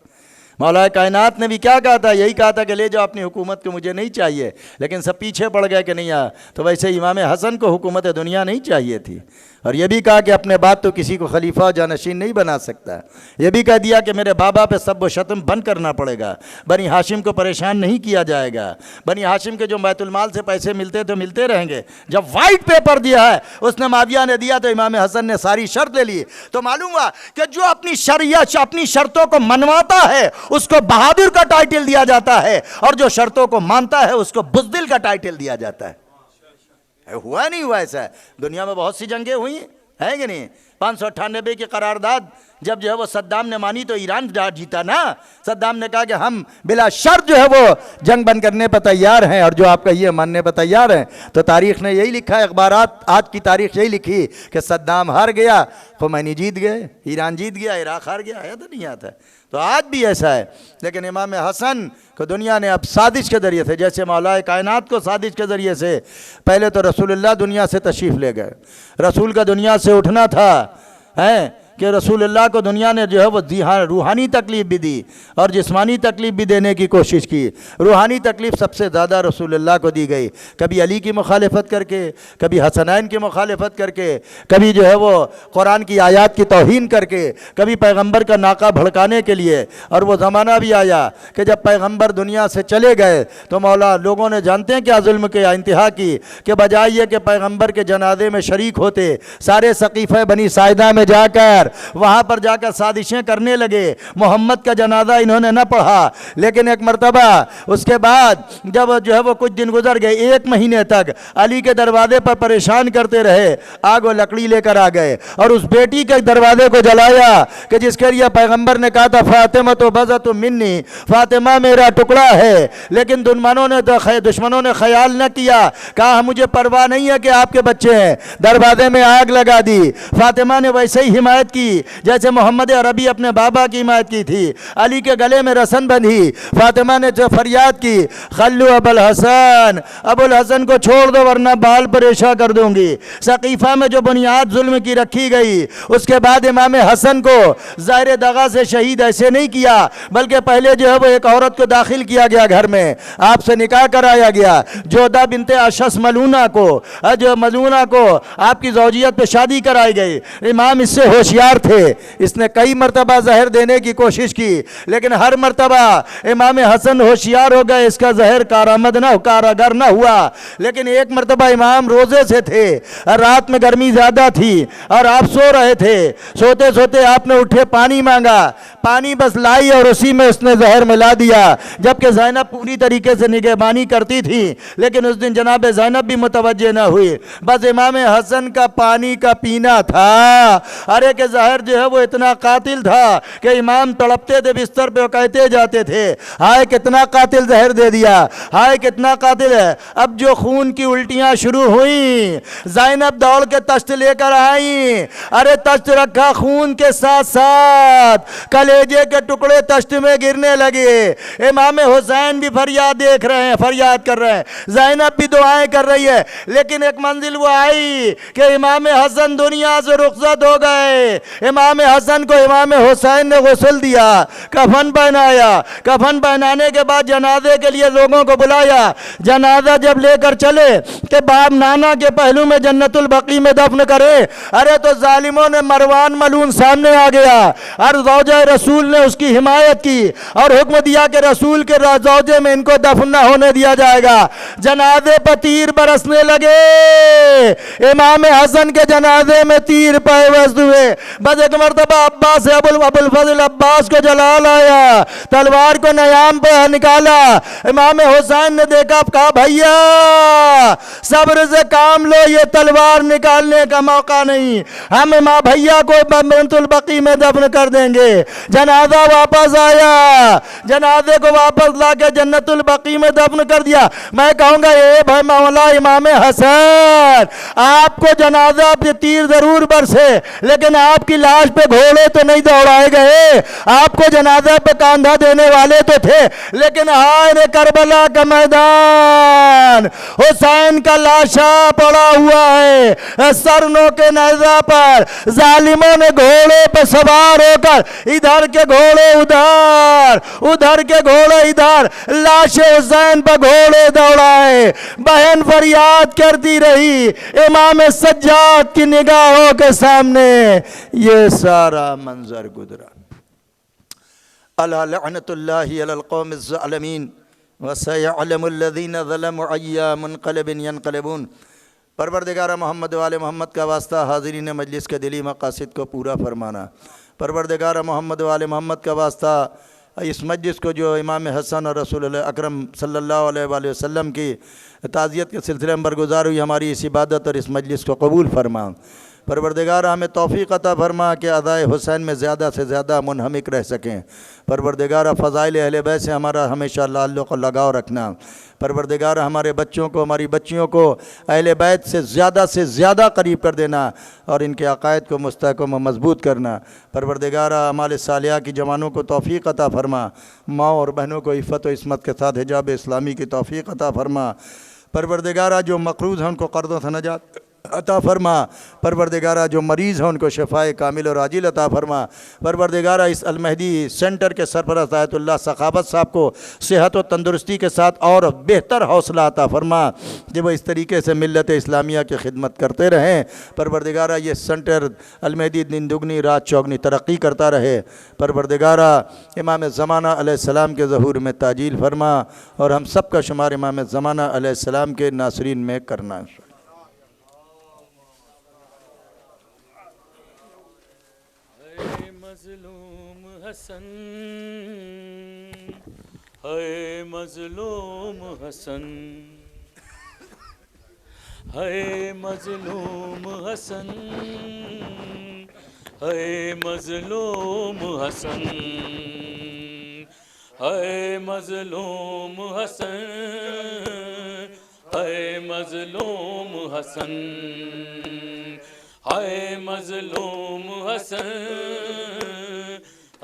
मौला कायनात ने भी क्या कहा था? यही कहा था कि ले जाओ अपनी हुकूमत को, मुझे नहीं चाहिए। लेकिन सब पीछे पड़ गए कि नहीं आ। तो वैसे इमाम हसन को हुकूमत दुनिया नहीं चाहिए थी। और यह भी कहा कि अपने बाद तो किसी को खलीफा जानशीन नहीं बना सकता। यह भी कह दिया कि मेरे बाबा पे सब व शतम बंद करना पड़ेगा, बनी हाशिम को परेशान नहीं किया जाएगा। बनी हाशिम के जो बैतुलमाल से पैसे मिलते तो मिलते रहेंगे। जब वाइट पेपर दिया है उसने, माविया ने दिया, तो इमाम हसन ने सारी शर्त ले ली। तो मालूम हुआ कि जो अपनी अपनी शर्तों को मनवाता है उसको बहादुर का टाइटल दिया जाता है, और जो शर्तों को मानता है उसको बुज़दिल का टाइटल दिया जाता है। हुआ नहीं हुआ ऐसा? दुनिया में बहुत सी जंगें हुई हैं कि नहीं? 598 की करारदाद जब जो है वो सद्दाम ने मानी तो ईरान जीता ना। सद्दाम ने कहा कि हम बिला शर्त जो है वो जंग बंद करने पर तैयार हैं, और जो आपका ये मानने पर तैयार हैं। तो तारीख ने यही लिखा है, अखबारात आज की तारीख यही लिखी कि सद्दाम हार गया, खुमैनी जीत गए, ईरान जीत गया, इराक हार गया। आया तो नहीं आता। तो आज भी ऐसा है। लेकिन इमाम हसन को दुनिया ने अब साजिश के ज़रिए से, जैसे मौला कायनात को साजिश के ज़रिए से, पहले तो रसूलुल्लाह दुनिया से तशरीफ़ ले गए। रसूल का दुनिया से उठना था, हैं कि रसूलुल्लाह को दुनिया ने जो है वो रूहानी तकलीफ़ भी दी और जिस्मानी तकलीफ़ भी देने की कोशिश की। रूहानी तकलीफ़ सबसे ज़्यादा रसूलुल्लाह को दी गई, कभी अली की मुखालिफत करके, कभी हसनैन की मुखालिफत करके, कभी जो है वो कुरान की आयत की तौहीन करके, कभी पैगंबर का नाका भड़काने के लिए। और वो ज़माना भी आया कि जब पैगंबर दुनिया से चले गए तो मौला लोगों ने जानते हैं क्या जुल्म के इंतहा की, कि बजाय ये कि पैगंबर के जनाजे में शरीक होते, सारे सकीफ़े बनी साइदा में जाकर वहां पर जाकर साजिशें करने लगे। मोहम्मद का जनाजा इन्होंने न पढ़ा, लेकिन एक मरतबा उसके बाद जब जो है वो कुछ दिन गुजर गए, 1 महीने तक अली के दरवाजे पर परेशान करते रहे। आग व लकड़ी लेकर आ गए और उस बेटी के दरवाजे को जलाया कि जिसके लिए पैगंबर ने कहा था फातिमा तो बज़त मिन्नी, फातिमा मेरा टुकड़ा है। लेकिन दुश्मनों ने ख्याल न किया, कहा मुझे परवाह नहीं है कि आपके बच्चे हैं। दरवाजे में आग लगा दी। फातिमा ने वैसे ही हिमायत की जैसे मोहम्मद अरबी अपने बाबा की हिमायत की थी। अली के गले में रसन बंधी। फातिमा ने जो फरियाद की, खल्लू अबुल हसन, अबुल हसन को छोड़ दो वरना बाल परेशान कर दूंगी। सकीफा में जो बुनियाद जुल्म की रखी गई, उसके बाद इमाम हसन को ज़ाहिर दगा से शहीद ऐसे नहीं किया, बल्कि पहले जो है वो एक औरत को दाखिल किया गया घर में, आपसे निकाह कराया गया। जोधा बिनते अशस मलूना को, जो मलूना को आपकी ज़ौजियत पे शादी कराई गई। इमाम इससे होशियार थे, इसने कई मरतबा जहर देने की कोशिश की, लेकिन हर मरतबा इमाम हसन होशियार हो गए, इसका जहर कारागर न हुआ। लेकिन एक मरतबा इमाम रोजे से थे, रात में गर्मी ज़्यादा थी और आप सो रहे थे। सोते सोते आपने उठे, पानी मांगा, पानी बस लाई और उसी में उसने जहर मिला दिया। जबकि ज़ैनब पूरी तरीके से निगहबानी करती थी, लेकिन उस दिन जनाब ज़ैनब भी मुतवज्जे न हुई, बस इमाम हसन का पानी का पीना था। अरे के जहर जो है वो इतना कातिल था कि इमाम तड़पते थे बिस्तर पे, कहते जाते थे हाय कितना कातिल जहर दे दिया, हाय कितना कातिल है। अब जो खून की उल्टियां शुरू हुई, ज़ैनब दौड़ के तश्त लेकर आई। अरे तश्त रखा, खून के साथ साथ कलेजे के टुकड़े तश्त में गिरने लगे। इमाम हुसैन भी फरियाद देख रहे हैं, फरियाद कर रहे हैं, ज़ैनब भी दुआएं कर रही है। लेकिन एक मंजिल वो आई कि इमाम हसन दुनिया से रुखसत हो गए। इमाम हसन को इमाम हुसैन ने गुस्ल दिया, कफन पहनाया। कफन पहनाने के बाद जनाजे के लिए लोगों को बुलाया। जनाजा जब लेकर चले कि बाप नाना के पहलू में जन्नतुल बकी में दफन करे, अरे तो जालिमों ने मरवान मलून सामने आ गया और ज़ौजा रसूल ने उसकी हिमायत की और हुक्म दिया कि रसूल के ज़ौजे में इनको दफन न होने दिया जाएगा। जनाजे पर तीर बरसने लगे। इमाम हसन के जनाजे में तीर पैवस्त हुए। बस एक मरतबा अब्बास अबुल फजल अब्बास को जलाल आया, तलवार को नयाम पे निकाला। इमाम हुसैन ने देखा, कहा भैया सब्र से काम लो, ये तलवार निकालने का मौका नहीं, हम माँ भैया को जन्नतुल बकी में दफन कर देंगे। जनाजा वापस आया, जनाजे को वापस लाके जन्नतुल बकी में दफन कर दिया। मैं कहूंगा ये भाई मौला इमाम हसन, आपको जनाजा पे तीर जरूर बरसे लेकिन आपकी लाश पे घोड़े तो नहीं दौड़ाए गए, आपको जनाजा पे कांधा देने वाले तो थे। लेकिन हाय रे करबला का मैदान, हुसैन का लाशा पड़ा हुआ है सरनों के नेज़ा पर। जालिमों ने घोड़े पे सवार होकर इधर के घोड़े उधर, उधर के घोड़े इधर, लाश हुसैन पर घोड़े दौड़ाए। बहन फरियाद करती रही इमाम सज्जाद की निगाहों के सामने। ये सारा मंजर गुजरा। अला लअनतुल्लाहि अलल कौमिज़ ज़ालिमीन व सयअलमुल लज़ीना ज़लमू अय्या मुनक़लिबिन यनक़लिबून। परवरदिगार मोहम्मद वाले मोहम्मद का वास्ता हाज़रीन मजलिस के दिली मक़ासिद को पूरा फरमाना। परवरदिगार मोहम्मद वाले मोहम्मद का वास्ता इस मजलिस को जो इमाम हसन और रसूल अकरम सल्लल्लाहु अलैहि वसल्लम की ताज़ियत के सिलसिले में बरगुज़ार हुई हमारी इस इबादत और इस मजलिस को कबूल फरमा। परवरदिगार हमें तौफ़ीक़ अता फरमा कि अदाए हुसैन में ज़्यादा से ज़्यादा मुनहमिक रह सकें। परवरदिगार फ़ज़ाइल अहले बैत से हमारा हमेशा ताल्लुक़ और लगाव रखना। परवरदिगार हमारे बच्चों को, हमारी बच्चियों को अहले बैत से ज़्यादा करीब कर देना और इनके अक़ायद को मुस्तहकम व मज़बूत करना। परवरदिगार अमाल सालिहा की जवानों को तौफ़ीक़ अता फरमा। माँ और बहनों को इफ़्फ़त व इस्मत के साथ हिजाब इस्लामी की तौफ़ीक़ अता फरमा। परवरदिगार जो मक़रूज़ हैं उनको क़र्ज़ों से नजात अता फरमा। परवरदिगारा जो मरीज़ हैं उनको शफ़ाए कामिल और आजिल अता फरमा। परवरदिगारा इस अल महदी सेंटर के सरपरस्त आयतुल्लाह सखावत साहब को सेहत व तंदुरुस्ती के साथ और बेहतर हौसला अता फरमा कि वो इस तरीके से मिल्लत इस्लामिया की खिदमत करते रहें। परवरदिगारा ये सेंटर अल महदी दिन दुगनी रात चौगनी तरक्की करता रहे। परवरदिगारा इमाम ज़माना अलैहिस्सलाम के ज़हूर में ताजील फरमा और हम सब का शुमार इमाम ज़माना अलैहिस्सलाम के नासरीन में करना। मज़लूम हसन, हाय मज़लूम हसन, हाय मज़लूम हसन, हाय मज़लूम हसन, हाय मज़लूम हसन, हाय मज़लूम हसन, हाय मज़लूम हसन,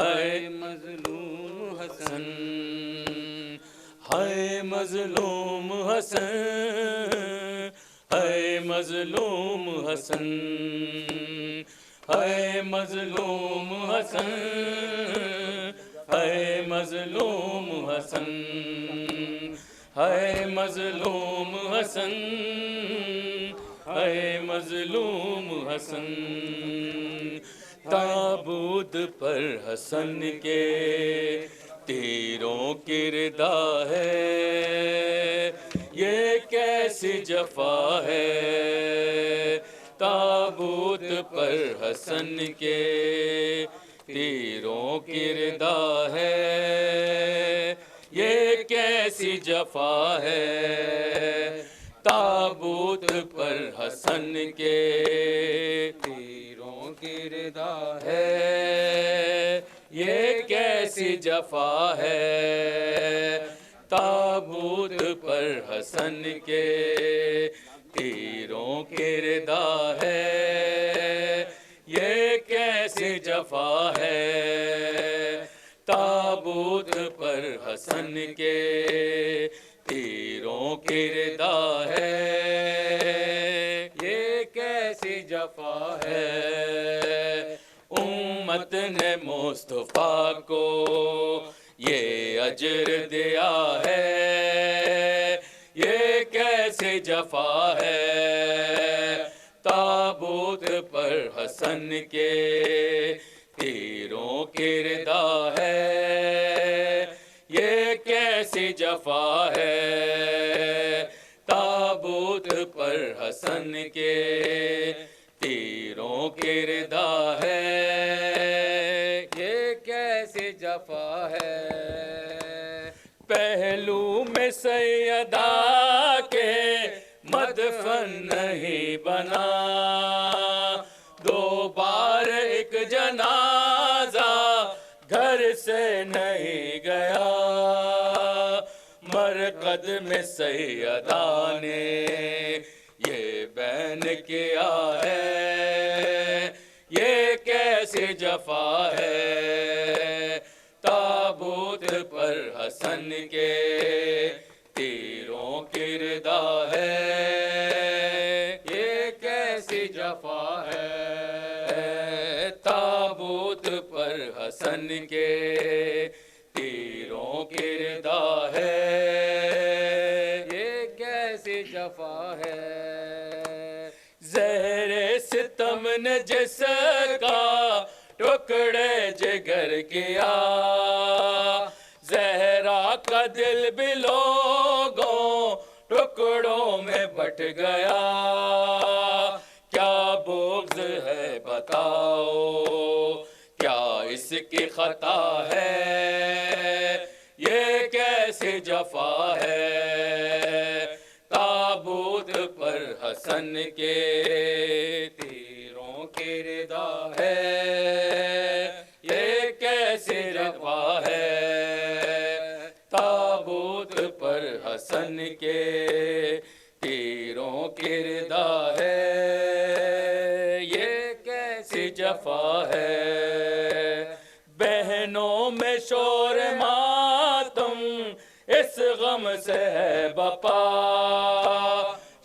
हाय मज़लूम हसन, हाय मज़लूम हसन, हाय मज़लूम हसन, हाय मज़लूम हसन, हाय मज़लूम हसन, हाय मज़लूम हसन, हाय मज़लूम हसन। ताबूत पर हसन के तीरों की रिदा है, ये कैसी जफा है। ताबूत पर हसन के तीरों की रिदा है, ये कैसी जफा है। ताबूत पर हसन के तीरों की रिदा है, ये कैसी जफा है। ताबूत पर हसन के तीरों की रिदा है, ये कैसी जफा है। ताबूत पर हसन के तीरों की रिदा है, ये कैसी जफा है। रहमत ने मुस्तफा को ये अजर दिया है, ये कैसे जफा है। ताबूत पर हसन के तीरों की रिदा है, ये कैसी जफा है। ताबूत पर हसन के तीरों की रिदा है, ये कैसी जफा है। पहलू में सैयदा के मदफन नहीं बना, दो बार एक जनाजा घर से नहीं गया। मरकद में सैयदा ने ये बैन किया है, ये कैसी जफा है। ताबूत पर हसन के तीरों की रिदा है, ये कैसी जफा है। ताबूत पर हसन के तीरों की रिदा है, ये कैसी जफा है। ज़हरे सितम ने जिसका टुकड़े जिगर किया, ज़हरा का दिल भी लोगों टुकड़ों में बट गया। क्या बुग़्ज़ है बताओ, क्या इसकी खता है, ये कैसी जफा है। ताबूत पर हसन के तीरों की रिदा है, ये कैसी जफा है। ताबूत पर हसन के तीरों की रिदा है, ये कैसी जफा है। बहनों में शोर मातम इस गम से है बपा,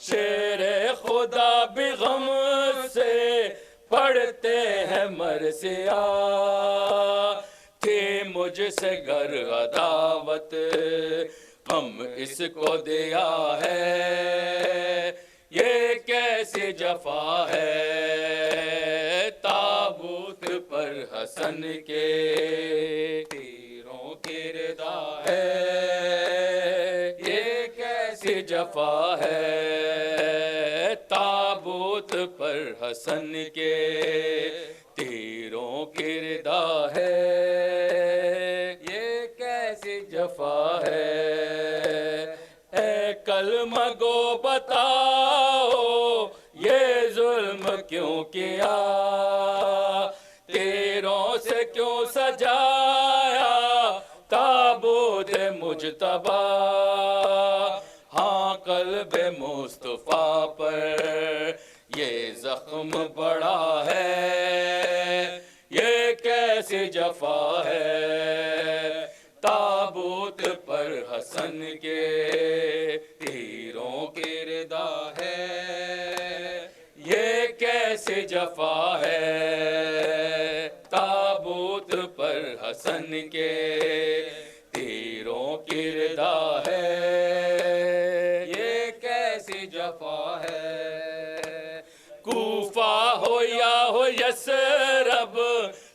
शेरे खुदा भी गम से पढ़ते हैं मरसिया। थी मुझसे घर अदावत हम इसको दिया है, ये कैसी जफा है। ताबूत पर हसन के तीरों की रिदा है, ये कैसी जफा है। ताबूत पर हसन के तीरों की रिदा है, ये कैसी जफा है। ऐ कलमा गो बताओ ये जुल्म क्यों किया, तीरों से क्यों सजाया ताबूत मुजतबा। हाँ क़ल्ब मुस्तफा पर ये जख्म बड़ा है, ये कैसी जफा है। ताबूत पर हसन के तीरों की रिदा है, ये कैसी जफा है। ताबूत पर हसन के तीरों की रिदा है, ये कैसी जफा है। कूफा हो या हो यसरब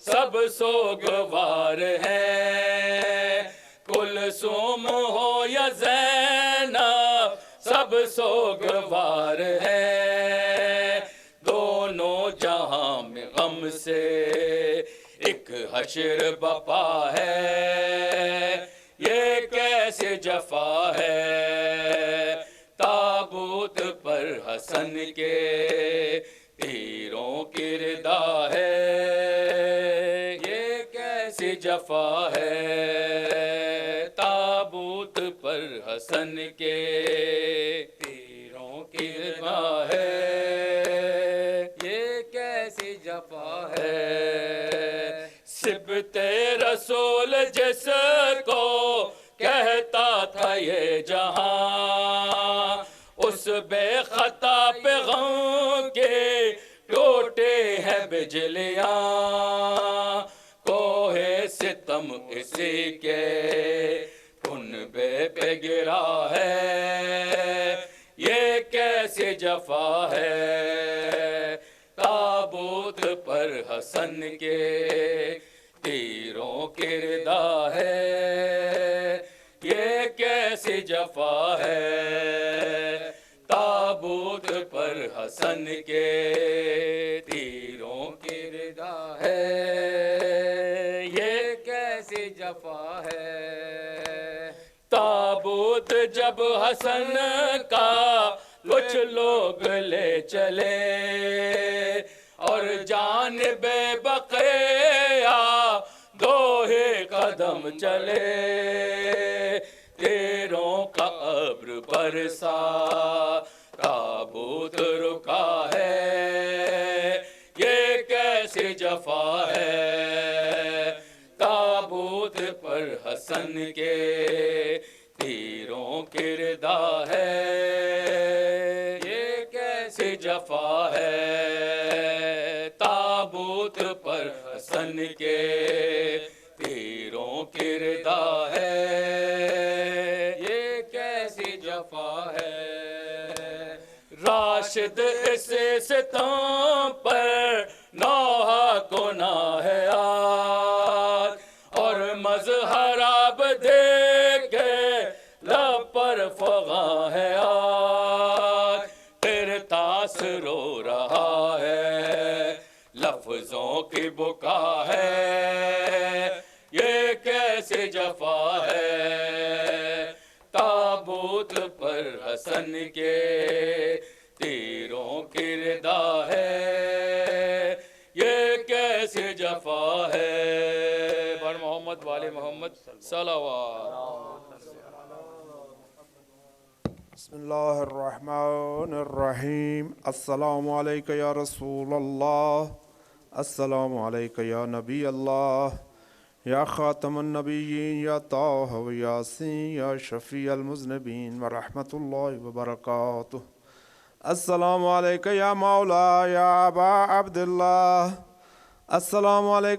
सब सोगवार हैं, कुलसूम हो या ज़ैनब सब सोगवार हैं। दोनों जहां में गम से एक हश्र बपा है, ये कैसे जफा है। ताबूत पर हसन के तीरों की रिदा है, ये कैसी जफा है। ताबूत पर हसन के तीरों की रिदा है, ये कैसी जफा है। सिबते रसूल जिसको कहता था ये जहां, उस बेखता पे गम के टूटे हैं बिजलियां। सितम इसी के कुनबे पे गिरा है, ये कैसी जफा है। ताबूत पर हसन के तीरों की रिदा है, ये कैसी जफा है। ताबूत पर हसन के तीरों की रिदा है, ये कैसी जफा है। ताबूत जब हसन का कुछ लोग ले चले और जान बेबकिया दो ही कदम चले, तीरों का अब्र बरसा ताबूत रुका है, ये कैसी जफा है। ताबूत पर हसन के तीरों की रिदा है, ये कैसी जफा है। ताबूत पर हसन के तीरों की रिदा है, ये कैसी जफा है। राशिद इस सितम पर नौहा गुनाह है आज, और मजहराब देखे लब पर फगा है आज। फिर तास रो रहा है, लफ्जों की बुका है, ये कैसी जफा है। ताबूत पर हसन के तीरों की रिदा है, ये कैसी जफा है। बर मोहम्मद वाले मोहम्मद सल्लल्लाहु बिस्मिल्लाहिर्रहमानिर्रहीम। अस्सलामु अलैका या रसूल अल्लाह, अस्सलामु अलैका या नबी अल्लाह, या ख़ातमुन नबिय्यीन, या ताहा व यासीन, या शफ़ीअल मुज़निबीन व रहमतुल्लाहि व बरकातुहू। अस्सलामु अलैका या मौला या अबा अब्दुल्लाह, अस्सलामु अलैका